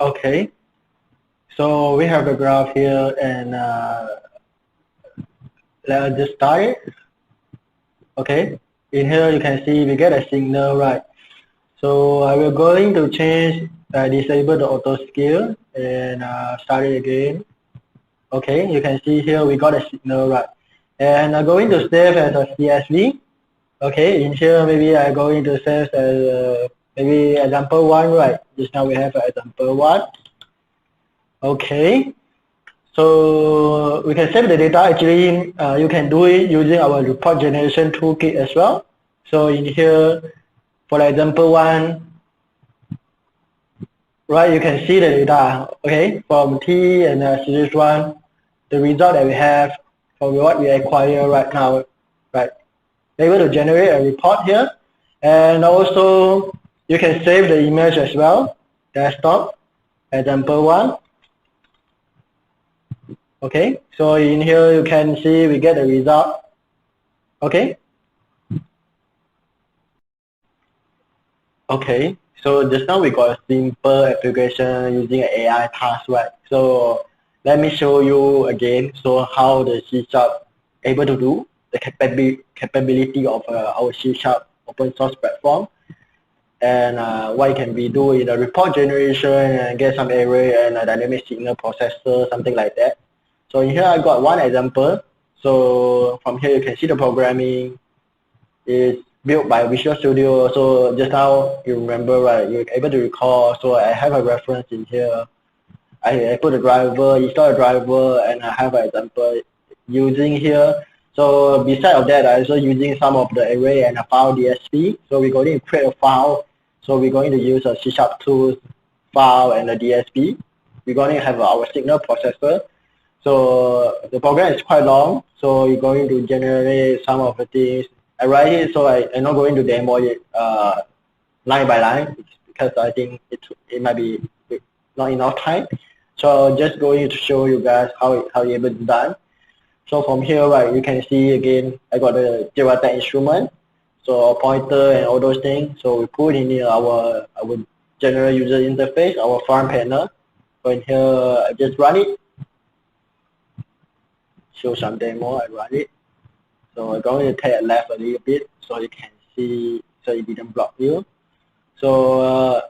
Okay, so we have the graph here, and let's just start it. Okay, in here you can see we get a signal, right? So I will going to change, disable the auto scale and start it again. Okay, you can see here we got a signal, right? And I'm going to save as a CSV. Okay, in here maybe I'm going to save as maybe example 1, right? Just now we have example 1. Okay, So we can save the data. Actually, you can do it using our report generation toolkit as well. So in here, for example, one, right, you can see the data, okay, from T and series one, the result that we have from what we acquire right now, right? We're able to generate a report here, and also you can save the image as well, desktop, example one. Okay, so in here you can see we get the result. Okay. Okay, so just now we got a simple application using an AI task, right? So let me show you again. So how the SeeSharp able to do the capability of our SeeSharp open source platform, and what can we do in the report generation and get some array and a dynamic signal processor, something like that. So in here I got one example. So from here you can see the programming is built by Visual Studio. So just now you remember, right? You're able to recall. So I have a reference in here. I put a driver, install a driver, and I have an example using here. So beside of that, I also using some of the array and a file DSP. So we're going to create a file. So we're going to use a C# tools file and a DSP. We're going to have our signal processor. So the program is quite long. So you're going to generate some of the things. I write it, so I'm not going to demo it line by line because I think it might be not enough time. So just going to show you guys how you able to done. So from here, right, you can see again, I got the Jytek instrument, so pointer and all those things. So we put in here our general user interface, our front panel. So in here, I just run it. Show some demo, I run it. So I'm going to take a left a little bit so you can see, so it didn't block you. So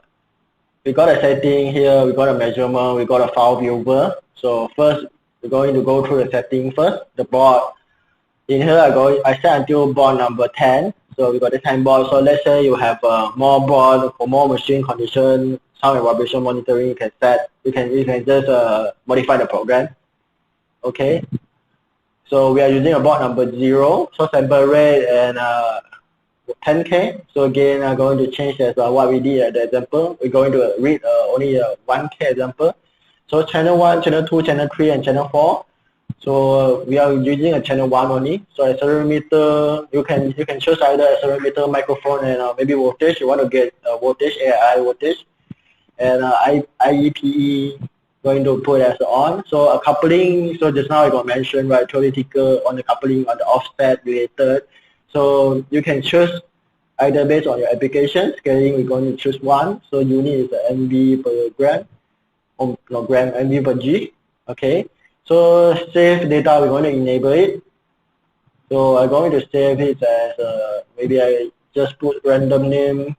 we got a setting here, we got a measurement, we got a file viewer. So first, we're going to go through the setting first, the board. In here, I set until board number 10. So we got the 10 board. So let's say you have more board for more machine condition, sound and vibration monitoring. You can set. You can just modify the program. Okay. So we are using a board number 0, so sample rate and 10K. So again, I'm going to change as what we did at the example. We're going to read only a 1K example. So channel 1, channel 2, channel 3, and channel 4. So we are using a channel 1 only. So accelerometer, you can choose either accelerometer, microphone, and maybe voltage. You want to get voltage, AI voltage, and IEPE. Going to put as on. So a coupling, so just now I got mentioned, right, theoretical on the coupling on the offset related. So you can choose either based on your application. Scaling, we're going to choose one. So unit is MV per gram, or no, gram, MV per G. Okay. So save data, we're going to enable it. So I'm going to save it as maybe I just put random name,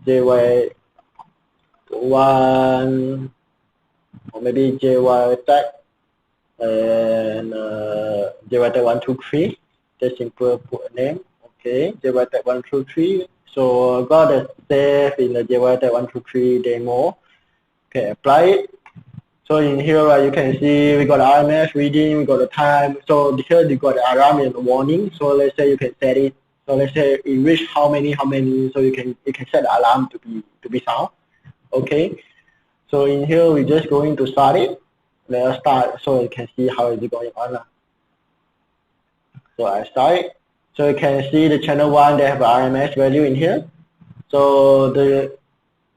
JY1, or maybe Jytek and Jytek 123. Just simple put a name. Okay, Jytek 123. So got a save in the Jytek 123 demo. Okay, apply it. So in here, you can see we got the RMS reading, we got the time. So here you got the alarm and the warning. So let's say you can set it. So let's say it reach how many. So you can set the alarm to be sound. Okay. So in here, we're just going to start it. Let us start so you can see how is it going on. So I start it. So you can see the channel 1, they have RMS value in here. So the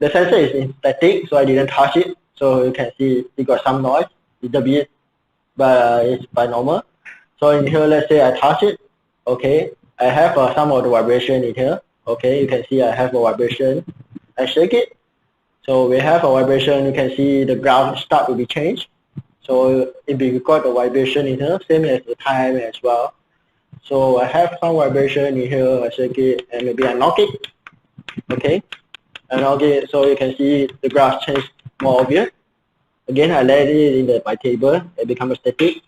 sensor is in static, so I didn't touch it. So you can see it got some noise, little bit, but it's by normal. So in here, let's say I touch it. Okay, I have some of the vibration in here. Okay, you can see I have a vibration. I shake it. So we have a vibration, you can see the graph start to be changed. So if we got the vibration in here, same as the time as well. So I have some vibration in here, I shake it, and maybe I knock it. Okay, I knock it, so you can see the graph change more obvious. Again, I let it in my table, it becomes static.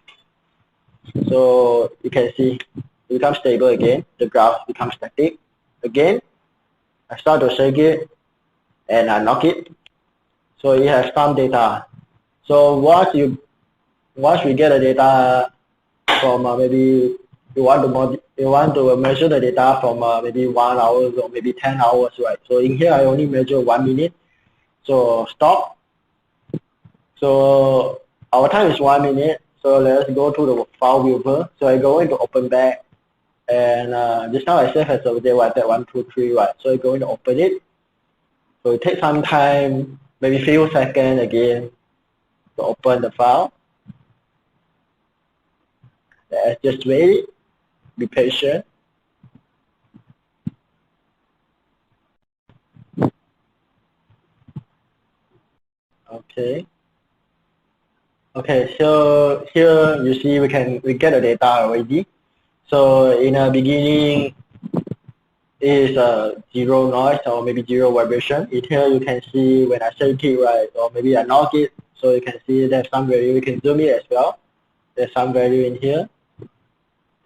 So you can see it becomes stable again, the graph becomes static. Again, I start to shake it, and I knock it. So it has some data. So once you once we get the data from maybe you want to measure the data from maybe 1 hour or maybe 10 hours, right? So in here I only measure 1 minute. So stop. So our time is 1 minute. So let's go to the file viewer. So I go into open back, and just now I save as a Jytek 123, right? So I'm going to open it. So it takes some time, maybe few seconds again to open the file. Let's just wait. Be patient. Okay. Okay, so here you see we get the data already. So in the beginning is zero noise or maybe zero vibration. In here you can see when I set it right, or maybe I knock it, so you can see there's some value. You can zoom it as well. There's some value in here,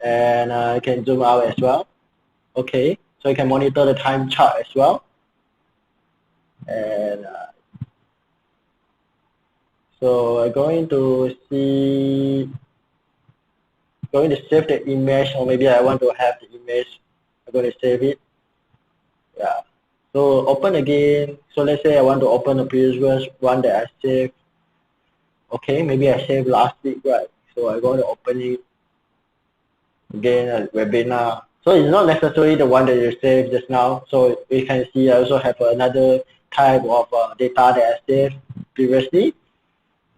and you can zoom out as well. Okay, so you can monitor the time chart as well, and so I'm going to save the image, or maybe I want to have the image. I'm going to save it. Yeah. So open again. So let's say I want to open the previous one that I saved. Okay, maybe I saved last week, right? So I'm going to open it again at webinar. So it's not necessarily the one that you saved just now. So we can see I also have another type of data that I saved previously.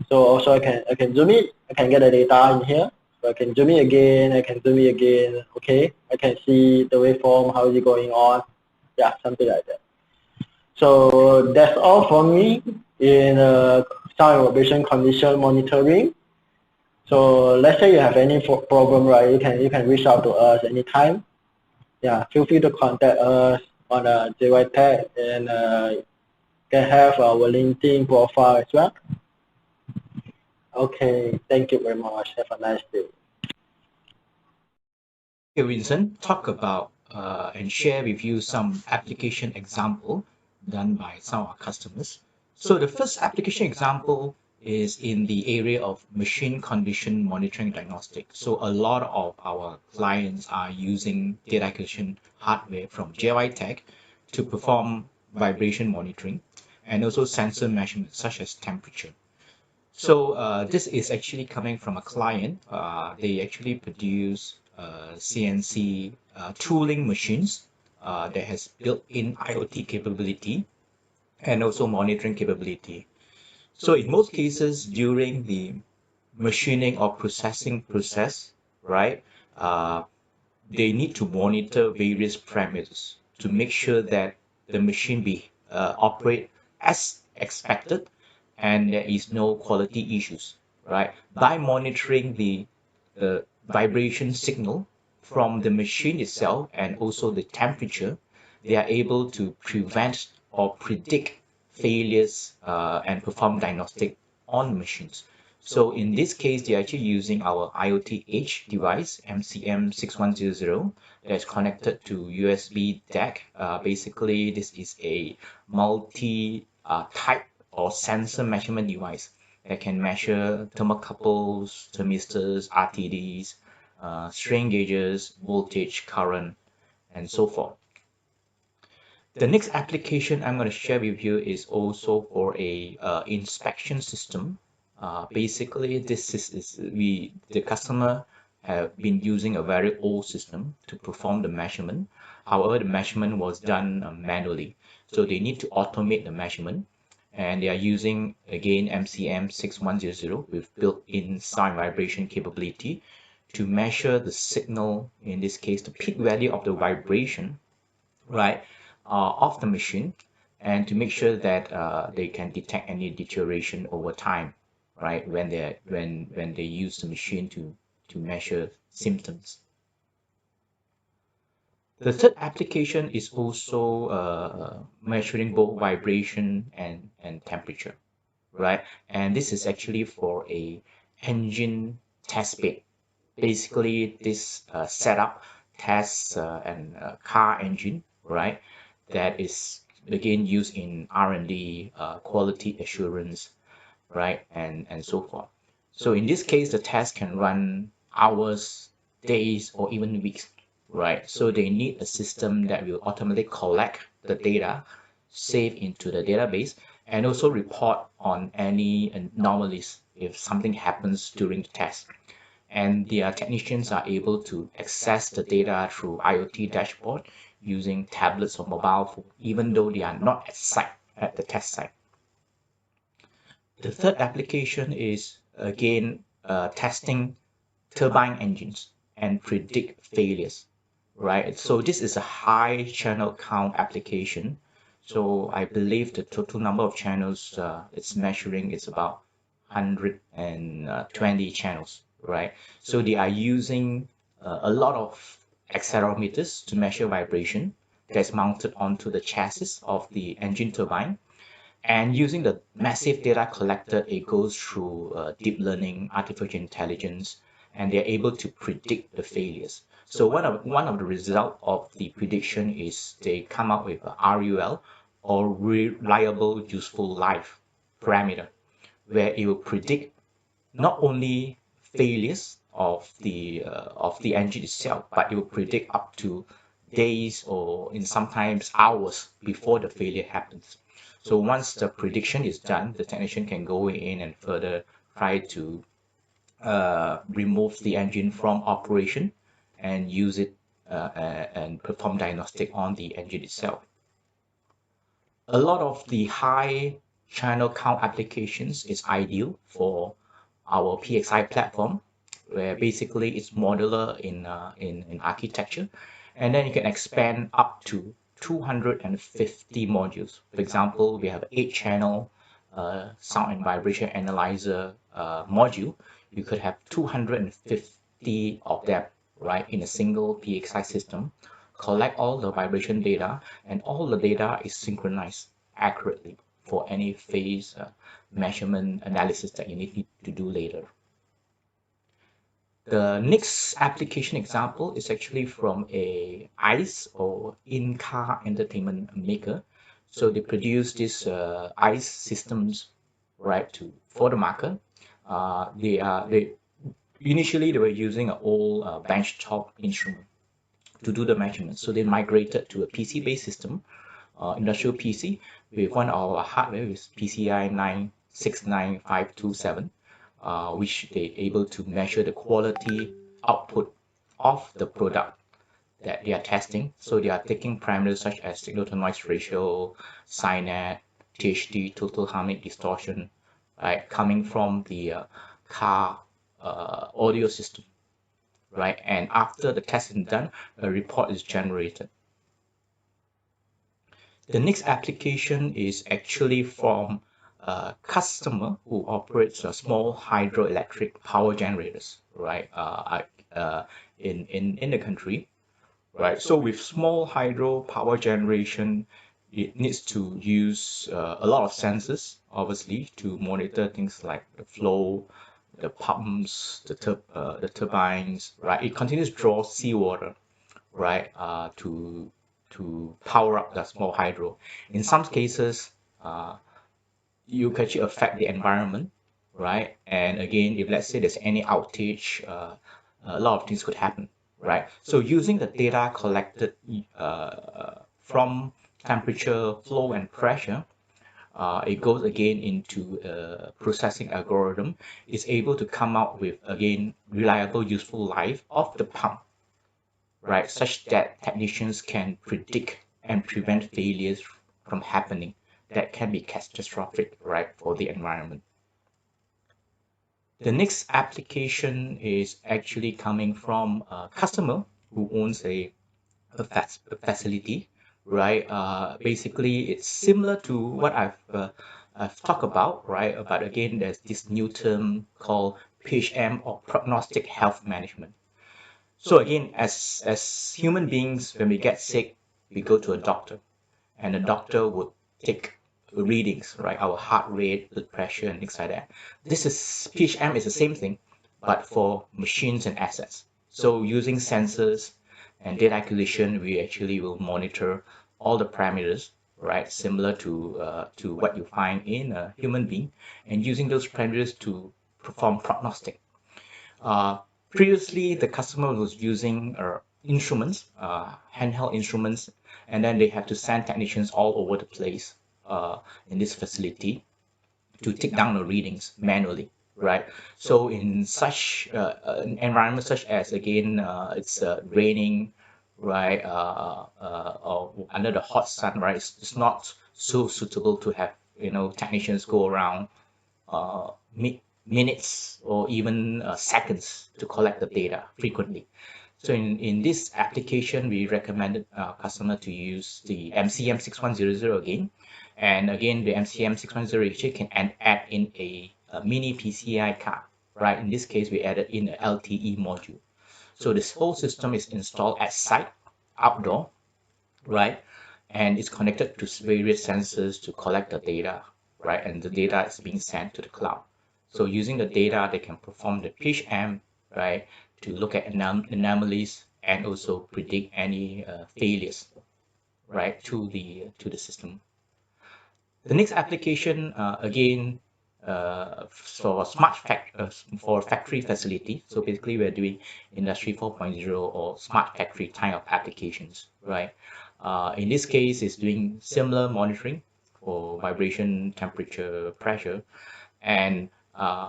So also I can zoom it. I can get the data in here. So I can zoom it again. I can zoom it again. Okay, I can see the waveform. How is it going on? Yeah, something like that. So that's all for me in sound and vibration condition monitoring. So let's say you have any problem, right? You can reach out to us anytime. Yeah, feel free to contact us on Jytek, and can have our LinkedIn profile as well. Okay, thank you very much. Have a nice day. Okay, Vincent, talk about and share with you some application example done by some of our customers. So the first application example is in the area of machine condition monitoring diagnostic. So a lot of our clients are using data acquisition hardware from Jytek to perform vibration monitoring and also sensor measurements such as temperature. So this is actually coming from a client. They actually produce CNC tooling machines that has built-in IoT capability and also monitoring capability. So in most cases, during the machining or processing process, right, they need to monitor various parameters to make sure that the machine be operate as expected and there is no quality issues, right? By monitoring the vibration signal from the machine itself and also the temperature, they are able to prevent or predict failures and perform diagnostic on machines. So in this case, they're actually using our IoT Edge device, MCM6100, that's connected to USB DAQ. Basically, this is a multi-type or sensor measurement device that can measure thermocouples, thermistors, RTDs, strain gauges, voltage, current, and so forth. The next application I'm going to share with you is also for a inspection system. Basically, this is the customer have been using a very old system to perform the measurement. However, the measurement was done manually, so they need to automate the measurement, and they are using again MCM6100 with built-in sound vibration capability to measure the signal, in this case the peak value of the vibration, right, of the machine, and to make sure that they can detect any deterioration over time, right, when they use the machine to measure symptoms. The third application is also measuring both vibration and temperature, right? And this is actually for a engine test bed. Basically, this setup tests an car engine, right? That is again used in R&D, quality assurance, right, and so forth. So in this case, the test can run hours, days, or even weeks, right? So they need a system that will automatically collect the data, save into the database, and also report on any anomalies if something happens during the test. And their technicians are able to access the data through IoT dashboard using tablets or mobile phone, even though they are not at site, at the test site. The third application is again testing turbine engines and predict failures, right? So this is a high channel count application. So I believe the total number of channels it's measuring is about 120 channels, right? So they are using a lot of accelerometers to measure vibration that's mounted onto the chassis of the engine turbine. And using the massive data collected, it goes through deep learning, artificial intelligence, and they're able to predict the failures. So one of the result of the prediction is they come up with a RUL, or reliable useful life parameter, where it will predict not only failures of the engine itself, but it will predict up to days or in sometimes hours before the failure happens. So once the prediction is done, the technician can go in and further try to remove the engine from operation and use it and perform diagnostic on the engine itself. A lot of the high channel count applications is ideal for our PXI platform, where basically it's modular in architecture, and then you can expand up to 250 modules. For example, we have 8-channel sound and vibration analyzer module. You could have 250 of them, right, in a single PXI system, collect all the vibration data, and all the data is synchronized accurately for any phase measurement analysis that you need to do later. The next application example is actually from a ICE or in-car entertainment maker. So they produce these ICE systems, right, for the market. They initially they were using an old benchtop instrument to do the measurements. So they migrated to a PC-based system, industrial PC, with one of our hardware with PCI 969527, which they're able to measure the quality output of the product that they are testing. So they are taking parameters such as signal to noise ratio, SINAD, THD, total harmonic distortion, right, coming from the car audio system, right? And after the test is done, a report is generated. The next application is actually from a customer who operates a small hydroelectric power generators, right, in the country, right? So with small hydro power generation, it needs to use a lot of sensors, obviously, to monitor things like the flow, the pumps, the turbines, right? It continues to draw seawater, right, to power up the small hydro. In some cases, you can actually affect the environment, right? And again, if let's say there's any outage, a lot of things could happen, right? So using the data collected from temperature, flow, and pressure, it goes again into a processing algorithm, is able to come out with, again, reliable, useful life of the pump, right, such that technicians can predict and prevent failures from happening that can be catastrophic, right, for the environment. The next application is actually coming from a customer who owns a facility, right? Basically, it's similar to what I've talked about, right? But again, there's this new term called PHM, or prognostic health management. So again, as human beings, when we get sick, we go to a doctor, and the doctor would take readings, right? Our heart rate, blood pressure, and things like that. This is PHM is the same thing, but for machines and assets. So using sensors and data acquisition, we actually will monitor all the parameters, right? Similar to what you find in a human being, and using those parameters to perform prognostic. Previously, the customer was using instruments, handheld instruments, and then they have to send technicians all over the place in this facility to take down the readings manually, right? So in such an environment such as, again, it's raining, right, or under the hot sun, right, it's not so suitable to have, technicians go around minutes or even seconds to collect the data frequently. So in this application, we recommended customer to use the MCM 6100 again. And again, the MCM 6100 actually can add in a mini PCI card, right? In this case, we added in an LTE module. So this whole system is installed at site, outdoor, right? And it's connected to various sensors to collect the data, right? And the data is being sent to the cloud. So using the data, they can perform the PHM, right, to look at anomalies and also predict any failures, right, to the system. The next application, again, for for factory facility. So basically, we're doing Industry 4.0 or smart factory type of applications, right? In this case, it's doing similar monitoring for vibration, temperature, pressure, and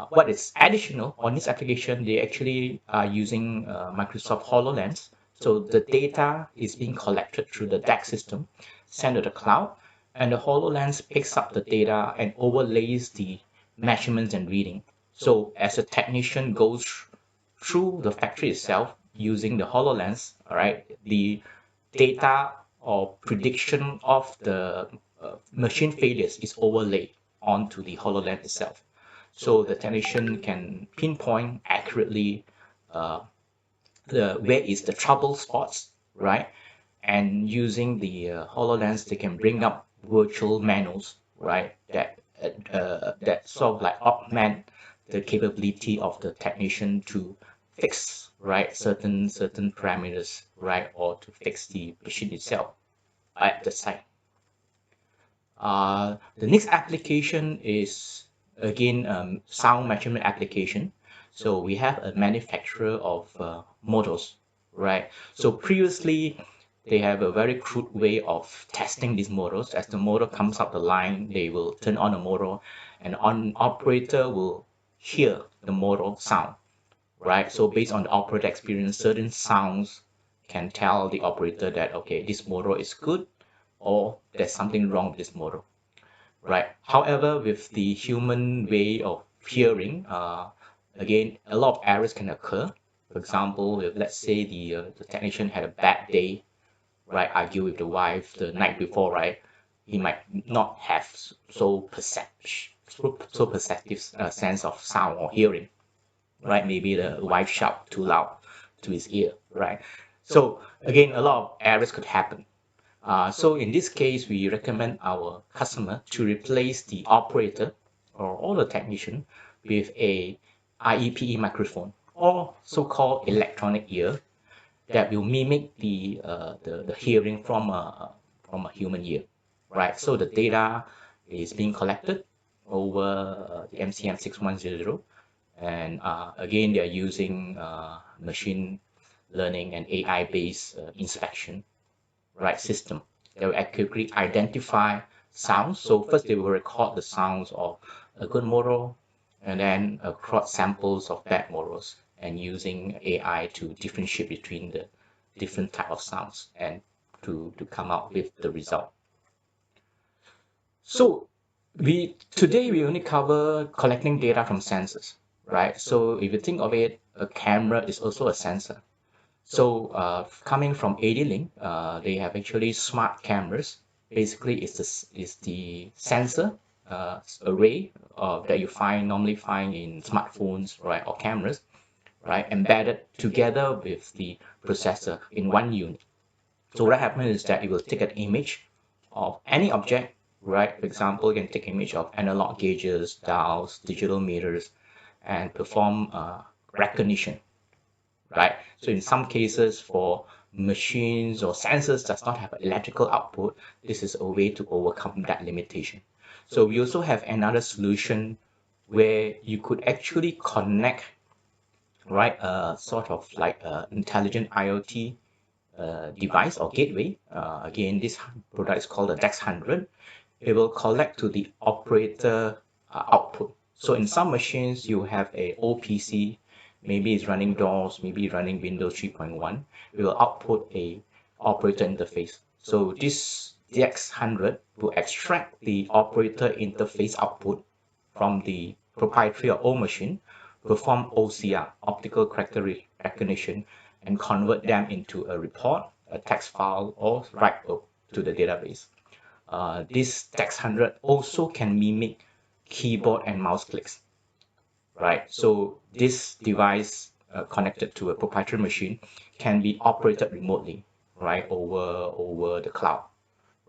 what is additional on this application, they actually are using Microsoft HoloLens. So the data is being collected through the DAQ system, sent to the cloud, and the HoloLens picks up the data and overlays the measurements and reading. So as a technician goes through the factory itself using the HoloLens, all right, the data or prediction of the machine failures is overlaid onto the HoloLens itself. So the technician can pinpoint accurately where is the trouble spots, right? And using the HoloLens, they can bring up virtual manuals, right? That sort of like augment the capability of the technician to fix, right, certain parameters, right, or to fix the machine itself at the site. The next application is again sound measurement application. So we have a manufacturer of motors, right? So previously they have a very crude way of testing these motors. As the motor comes up the line, they will turn on the motor, and on operator will hear the motor sound, right? So based on the operator experience, certain sounds can tell the operator that, okay, this motor is good, or there's something wrong with this motor, right? However, with the human way of hearing, again, a lot of errors can occur. For example, if let's say the technician had a bad day, right, argue with the wife the night before, right, he might not have so perceptive sense of sound or hearing, right? Maybe the wife shout too loud to his ear, right? So again, a lot of errors could happen. So in this case, we recommend our customer to replace the operator or the technician with a IEPE microphone or so-called electronic ear that will mimic the hearing from a human ear, right? So the data is being collected over the MCM 6100, and again, they are using machine learning and AI-based inspection, right, system that will accurately identify sounds. So first they will record the sounds of a good motor, and then plot samples of bad motors, and using AI to differentiate between the different type of sounds and to come out with the result. So today we only cover collecting data from sensors, right? So if you think of it, a camera is also a sensor. So coming from AD-Link, they have actually smart cameras. Basically, it's the sensor array that you normally find in smartphones, right, or cameras, right, embedded together with the processor in one unit. So what happens is that it will take an image of any object, right? For example, you can take image of analog gauges, dials, digital meters, and perform recognition, right? So in some cases, for machines or sensors does not have electrical output, this is a way to overcome that limitation. So we also have another solution where you could actually connect, right, sort of like a intelligent IoT device or gateway. Again, this product is called the DAQ 100. It will collect to the operator output. So in some machines, you have a OPC, maybe it's running DOS, maybe running Windows 3.1. It will output a operator interface. So this DX 100 will extract the operator interface output from the proprietary or old machine, perform OCR, optical character recognition, and convert them into a report, a text file, or write to the database. This DAQ 100 also can mimic keyboard and mouse clicks, right? So this device connected to a proprietary machine can be operated remotely, right, over the cloud,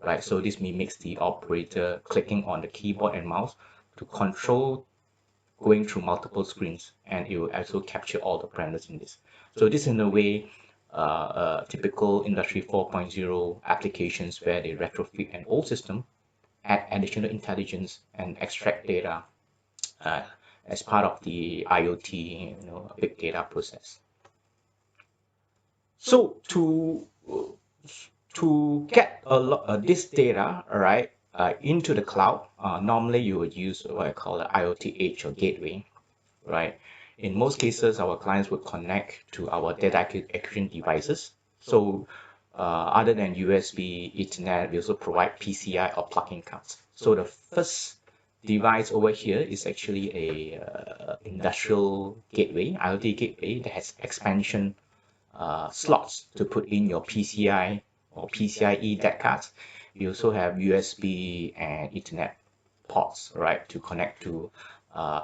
right? So this mimics the operator clicking on the keyboard and mouse to control going through multiple screens, and it will also capture all the parameters in this. So this in a way typical industry 4.0 applications where they retrofit an old system, add additional intelligence, and extract data uh, as part of the IoT, big data process. So to get a lot this data, right, into the cloud, normally you would use what I call an IoT edge or gateway, right? In most cases, our clients would connect to our data acquisition devices. So other than USB, Ethernet, we also provide PCI or plug-in cards. So the first device over here is actually a industrial gateway, IoT gateway that has expansion slots to put in your PCI or PCIe DAC cards. You also have USB and Ethernet ports, right, to connect to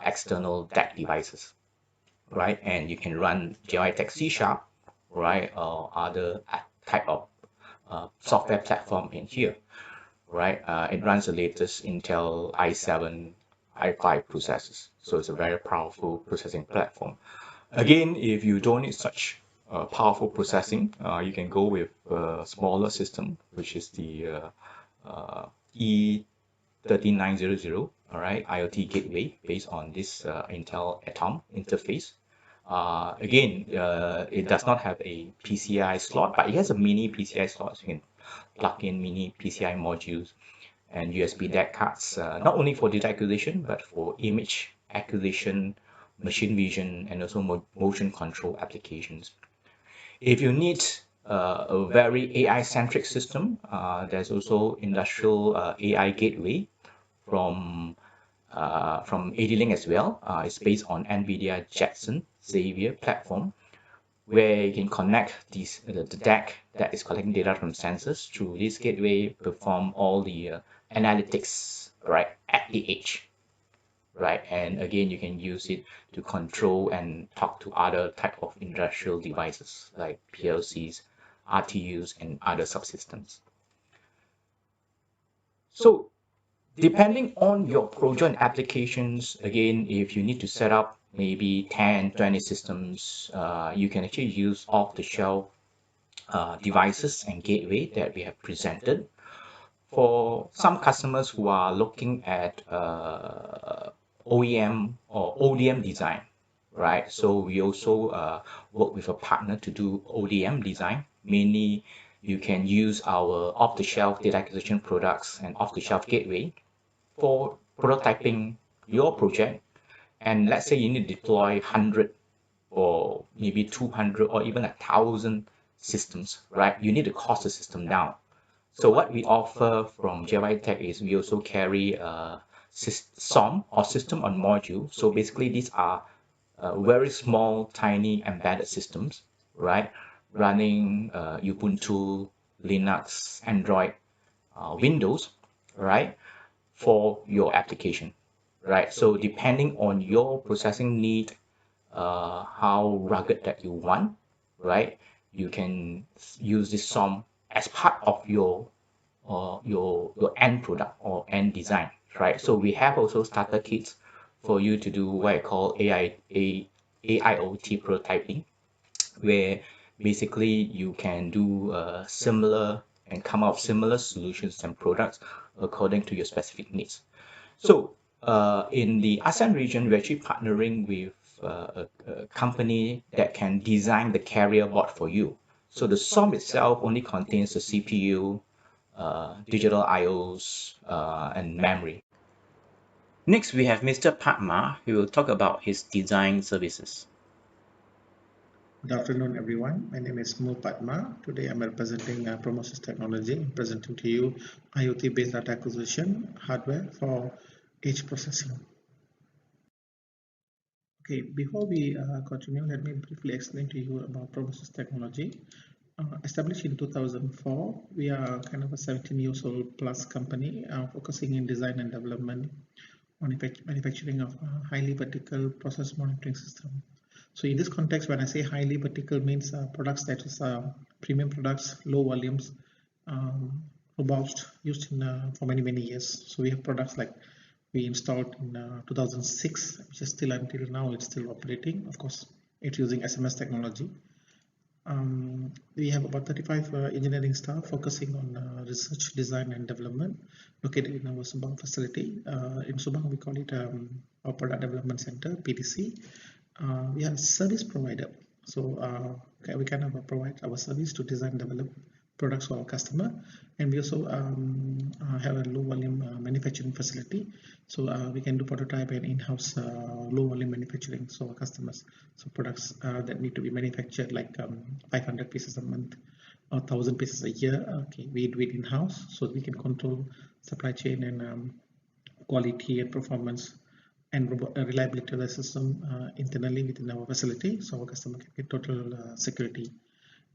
external DAC devices, right? And you can run Jytek SeeSharp, right, or other type of software platform in here, right? It runs the latest Intel i7, i5 processors, so it's a very powerful processing platform. Again, if you don't need such powerful processing, you can go with a smaller system, which is the E13900, all right, IoT gateway based on this Intel Atom interface. Again, it does not have a PCI slot, but it has a mini PCI slot. So you can plug in mini PCI modules and USB DAC cards, not only for data acquisition, but for image acquisition, machine vision, and also motion control applications. If you need a very AI-centric system, there's also industrial AI gateway from AD-Link as well. It's based on NVIDIA Jetson Xavier platform, where you can connect the DAC that is collecting data from sensors through this gateway, perform all the analytics, right, at the edge, right? And again, you can use it to control and talk to other type of industrial devices like PLCs, RTUs, and other subsystems. So depending on your project and applications, again, if you need to set up maybe 10, 20 systems, you can actually use off-the-shelf devices and gateway that we have presented. For some customers who are looking at OEM or ODM design, right? So we also work with a partner to do ODM design. Mainly, you can use our off-the-shelf data acquisition products and off-the-shelf gateway for prototyping your project. And let's say you need to deploy 100 or maybe 200 or even 1,000 systems, right? You need to cost the system down. So what we offer from Jytek is we also carry a SOM or system on module. So basically these are very small, tiny embedded systems, right? Running Ubuntu, Linux, Android, Windows, right? For your application, right? So depending on your processing need, how rugged that you want, right? You can use this SOM as part of your end product or end design, right? So we have also starter kits for you to do what I call AIoT prototyping, where basically you can do similar and come up with similar solutions and products according to your specific needs. So in the ASEAN region, we're actually partnering with a company that can design the carrier board for you. So the SOM itself only contains the CPU, digital IOs, and memory. Next, we have Mr. Padma, who will talk about his design services. Good afternoon, everyone. My name is Mo Padma. Today, I'm representing Promosys Technology, presenting to you IoT-based data acquisition hardware for edge processing. Okay, before we continue, let me briefly explain to you about Promosys Technology. Established in 2004, we are kind of a 17 years old plus company focusing in design and development, manufacturing of highly vertical process monitoring system. So in this context, when I say highly vertical, means products that is premium products, low volumes, robust, used in for many years. So we have products like we installed in 2006, which is still until now it's still operating. Of course, it's using SMS technology. We have about 35 engineering staff focusing on research, design, and development located in our Subang facility. In Subang, we call it our Product Development Center, PDC. We are a service provider, so we kind of provide our service to design and develop products for our customer, and we also have a low volume manufacturing facility, so we can do prototype and in-house low volume manufacturing for our customers. So products that need to be manufactured like 500 pieces a month or 1,000 pieces a year, okay, we do it in-house, so we can control supply chain and quality and performance and reliability of the system internally within our facility, so our customer can get total security.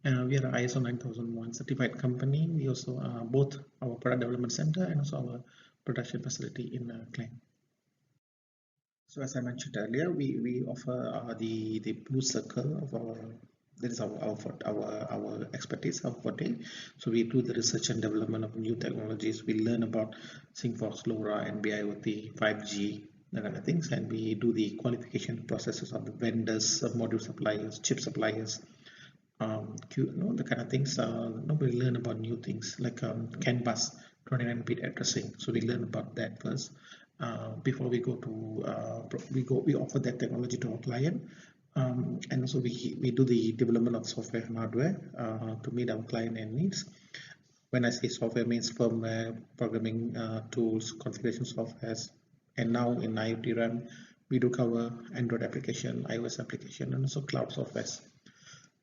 We are an ISO 9001 certified company. We also both our product development center and also our production facility in Klang. So as I mentioned earlier, we offer the blue circle of our, that is our expertise, our forte. So we do the research and development of new technologies. We learn about Sigfox, LoRa, NB-IoT, 5G, that kind of things, and we do the qualification processes of the vendors, module suppliers, chip suppliers, the kind of things. We learn about new things like CAN bus 29-bit addressing. So we learn about that first before we go to we offer that technology to our client, and also we do the development of software and hardware to meet our client end needs. When I say software, means firmware, programming tools, configuration softwares, and now in IoT realm, we do cover Android application, iOS application, and also cloud softwares.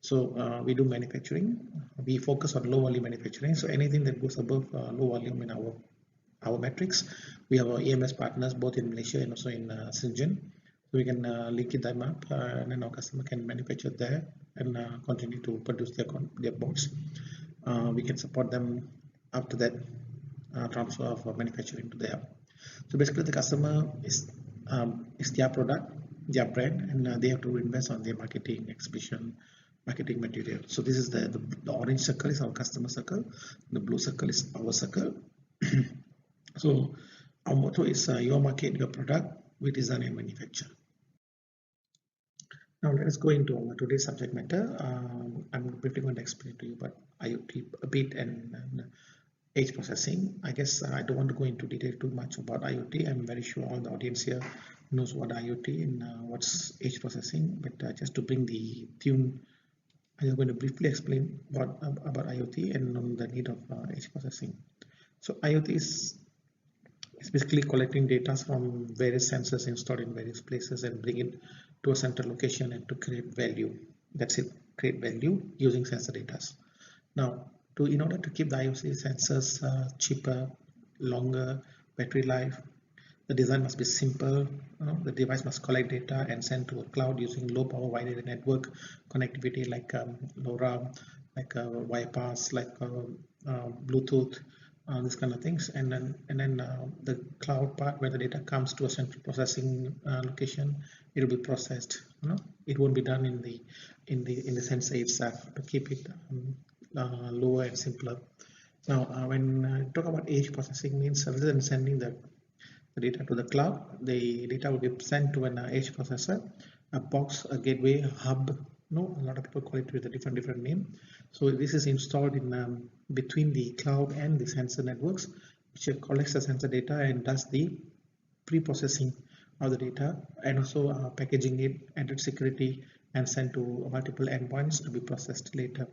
So we do manufacturing. We focus on low volume manufacturing. So anything that goes above low volume in our metrics, we have our EMS partners both in Malaysia and also in Shenzhen. So we can link them up, and then our customer can manufacture there and continue to produce their boards. We can support them after that transfer of manufacturing to there. So basically, the customer is their product, their brand, and they have to invest on their marketing, exhibition, marketing material. So this is the orange circle is our customer circle, the blue circle is our circle. So our motto is your market, your product, we design and manufacture. Now let us go into our today's subject matter. I'm briefly going to explain to you about IoT a bit and edge processing. I guess I don't want to go into detail too much about IoT. I'm very sure all the audience here knows what IoT and what's edge processing, but just to bring the tune, I'm going to briefly explain about IoT and on the need of edge processing. So IoT is basically collecting data from various sensors installed in various places and bring it to a central location and to create value. That's it, create value using sensor data. Now, in order to keep the IoT sensors cheaper, longer battery life, the design must be simple. The device must collect data and send to a cloud using low power wide area network connectivity like LoRa, like Wi-Fi, like Bluetooth, this kind of things. And then the cloud part where the data comes to a central processing location, it will be processed. It won't be done in the sensor itself to keep it lower and simpler. Now, when I talk about edge processing, means rather than sending the data to the cloud, the data will be sent to an edge processor, a box, a gateway, a hub. A lot of people call it with a different name. So this is installed in between the cloud and the sensor networks, which collects the sensor data and does the pre-processing of the data, and also packaging it, added security, and sent to multiple endpoints to be processed later.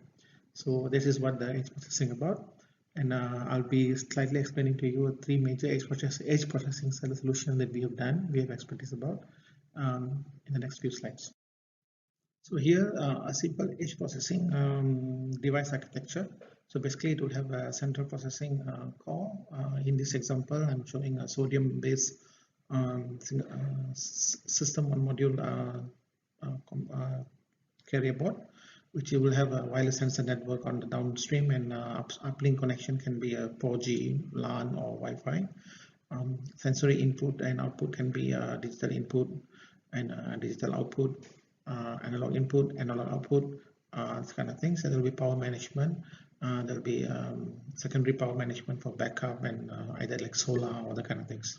So this is what the edge processing about, and I'll be slightly explaining to you 3 major edge processing solution that we have expertise about in the next few slides. So here a simple edge processing device architecture. So basically it will have a central processing core. In this example, I'm showing a sodium-based system on module carrier board, which will have a wireless sensor network on the downstream, and uplink connection can be a 4G, LAN, or Wi-Fi. Sensory input and output can be digital input and digital output, analog input, analog output, this kind of things. So there will be power management. There will be secondary power management for backup and either like solar or other kind of things.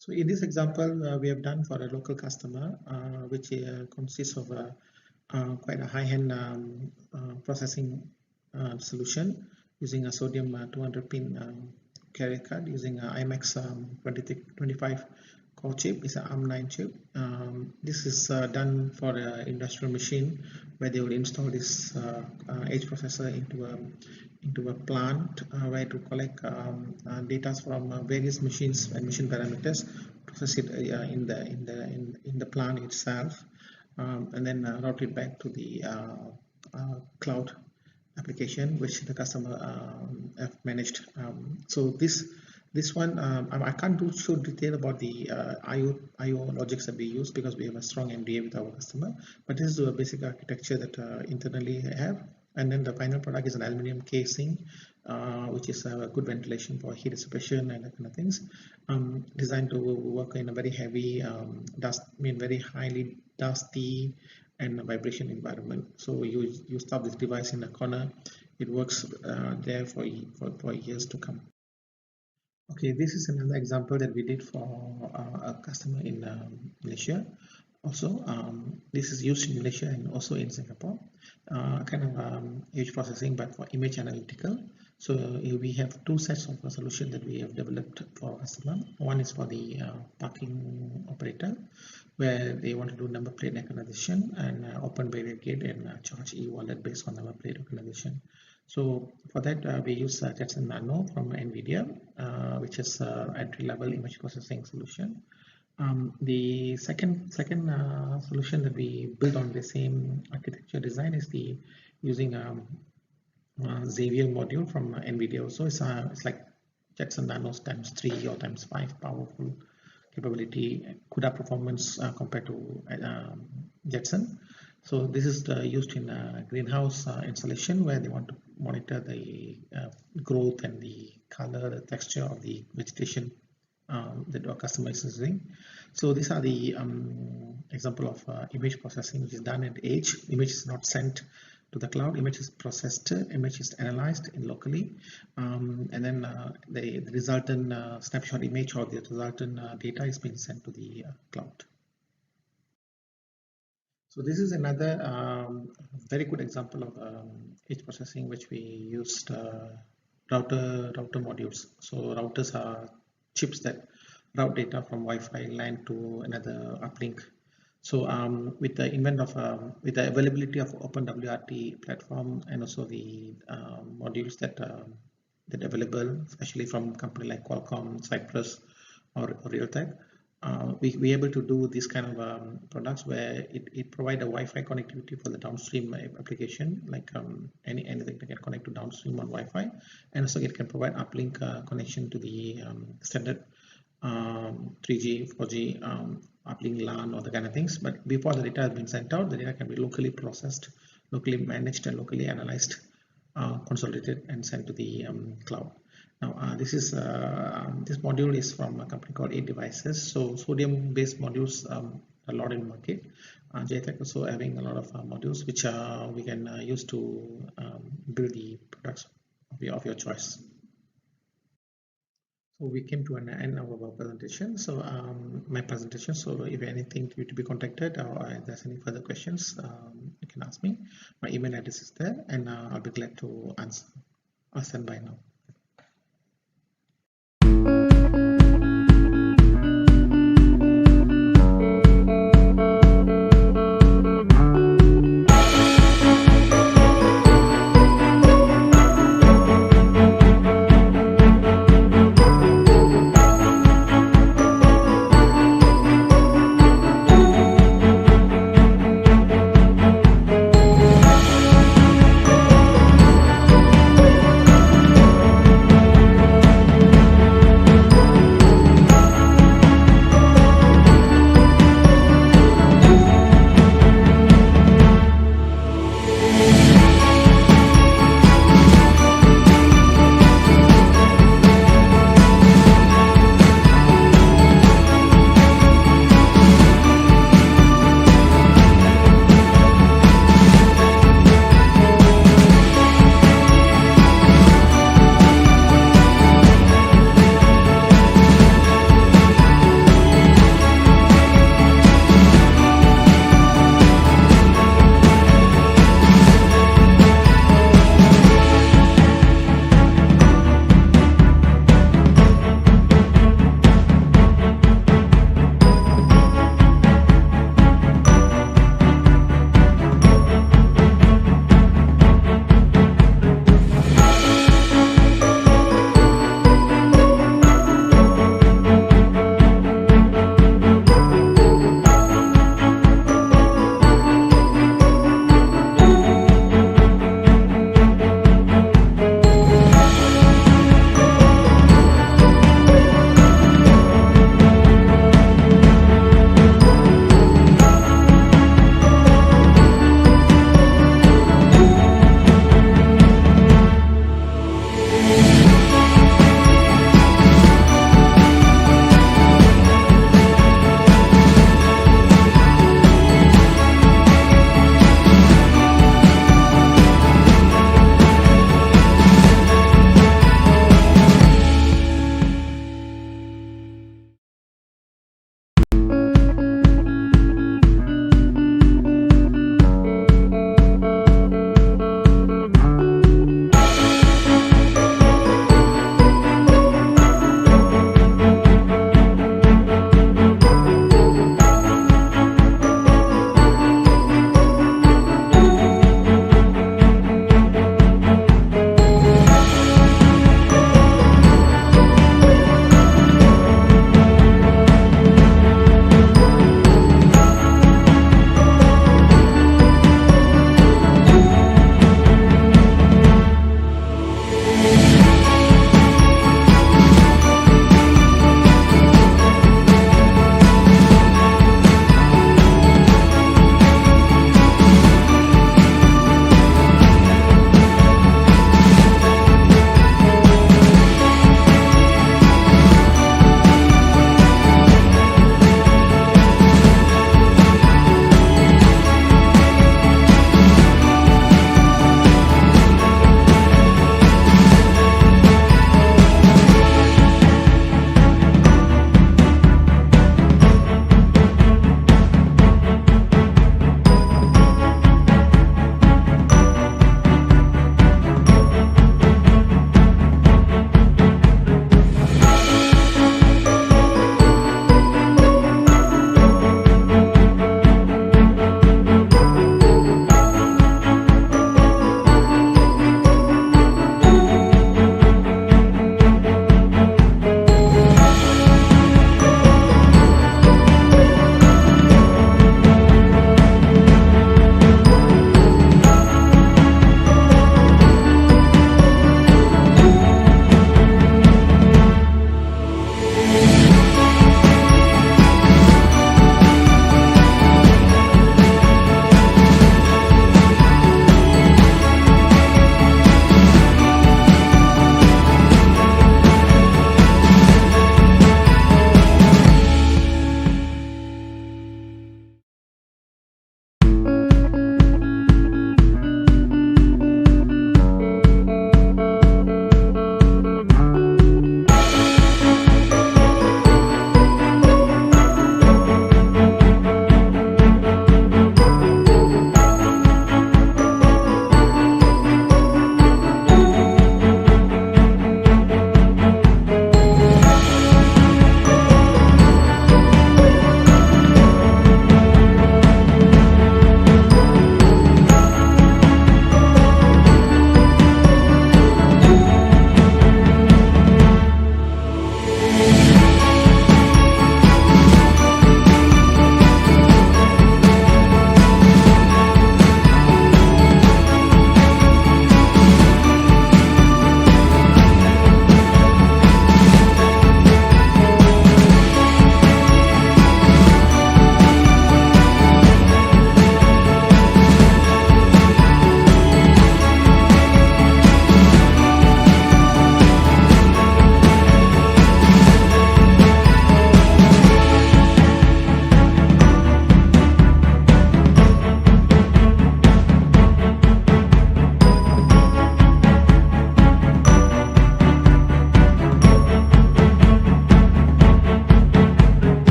So in this example, we have done for a local customer, which consists of quite a high-end processing solution using a sodium 200-pin carrier card using a IMAX 25 core chip. It's an ARM9 chip. This is done for an industrial machine where they will install this edge processor into a plant where to collect data from various machines and machine parameters, process it in the plant itself, and then route it back to the cloud application which the customer have managed. So this one I can't show detail about the IO logics that we use because we have a strong NDA with our customer, but this is the basic architecture that internally I have. And then the final product is an aluminum casing, which is a good ventilation for heat dissipation and that kind of things, designed to work in a very heavy very highly dusty and vibration environment. So you stop this device in a corner, it works there for years to come. Okay, this is another example that we did for a customer in Malaysia. Also, this is used in Malaysia and also in Singapore, kind of edge processing but for image analytical. So we have 2 sets of a solution that we have developed for our customer. One is for the parking operator, where they want to do number plate recognition and open barrier gate and charge e-wallet based on number plate recognition. So for that we use Jetson Nano from NVIDIA, which is entry-level image processing solution. The second solution that we built on the same architecture design is using Xavier module from NVIDIA. Also, it's like Jetson Nano's ×3 or ×5 powerful capability, CUDA performance compared to Jetson. So this is used in a greenhouse installation where they want to monitor the growth and the color, the texture of the vegetation that our customer is using. So these are the example of image processing which is done at the edge. Image is not sent to the cloud, image is processed, image is analyzed locally, and then the resultant snapshot image or the resultant data is being sent to the cloud. So this is another very good example of edge processing which we used router modules. So routers are chips that route data from Wi-Fi LAN to another uplink. So with the availability of OpenWRT platform and also the modules that available, especially from company like Qualcomm, Cypress, or Realtek, we able to do this kind of products where it provide a Wi-Fi connectivity for the downstream application, like anything that can connect to downstream on Wi-Fi, and also it can provide uplink connection to the standard 3G, 4G uplink LAN or the kind of things. But before the data has been sent out, the data can be locally processed, locally managed, and locally analyzed, consolidated, and sent to the cloud. Now this module is from a company called 8Devices. So sodium-based modules a lot in the market. Jytek also having a lot of modules which we can use to build the products of your choice. So we came to an end of our presentation. So my presentation. So if anything to be contacted or if there's any further questions, you can ask me. My email address is there, and I'll be glad to answer. I'll stand by now.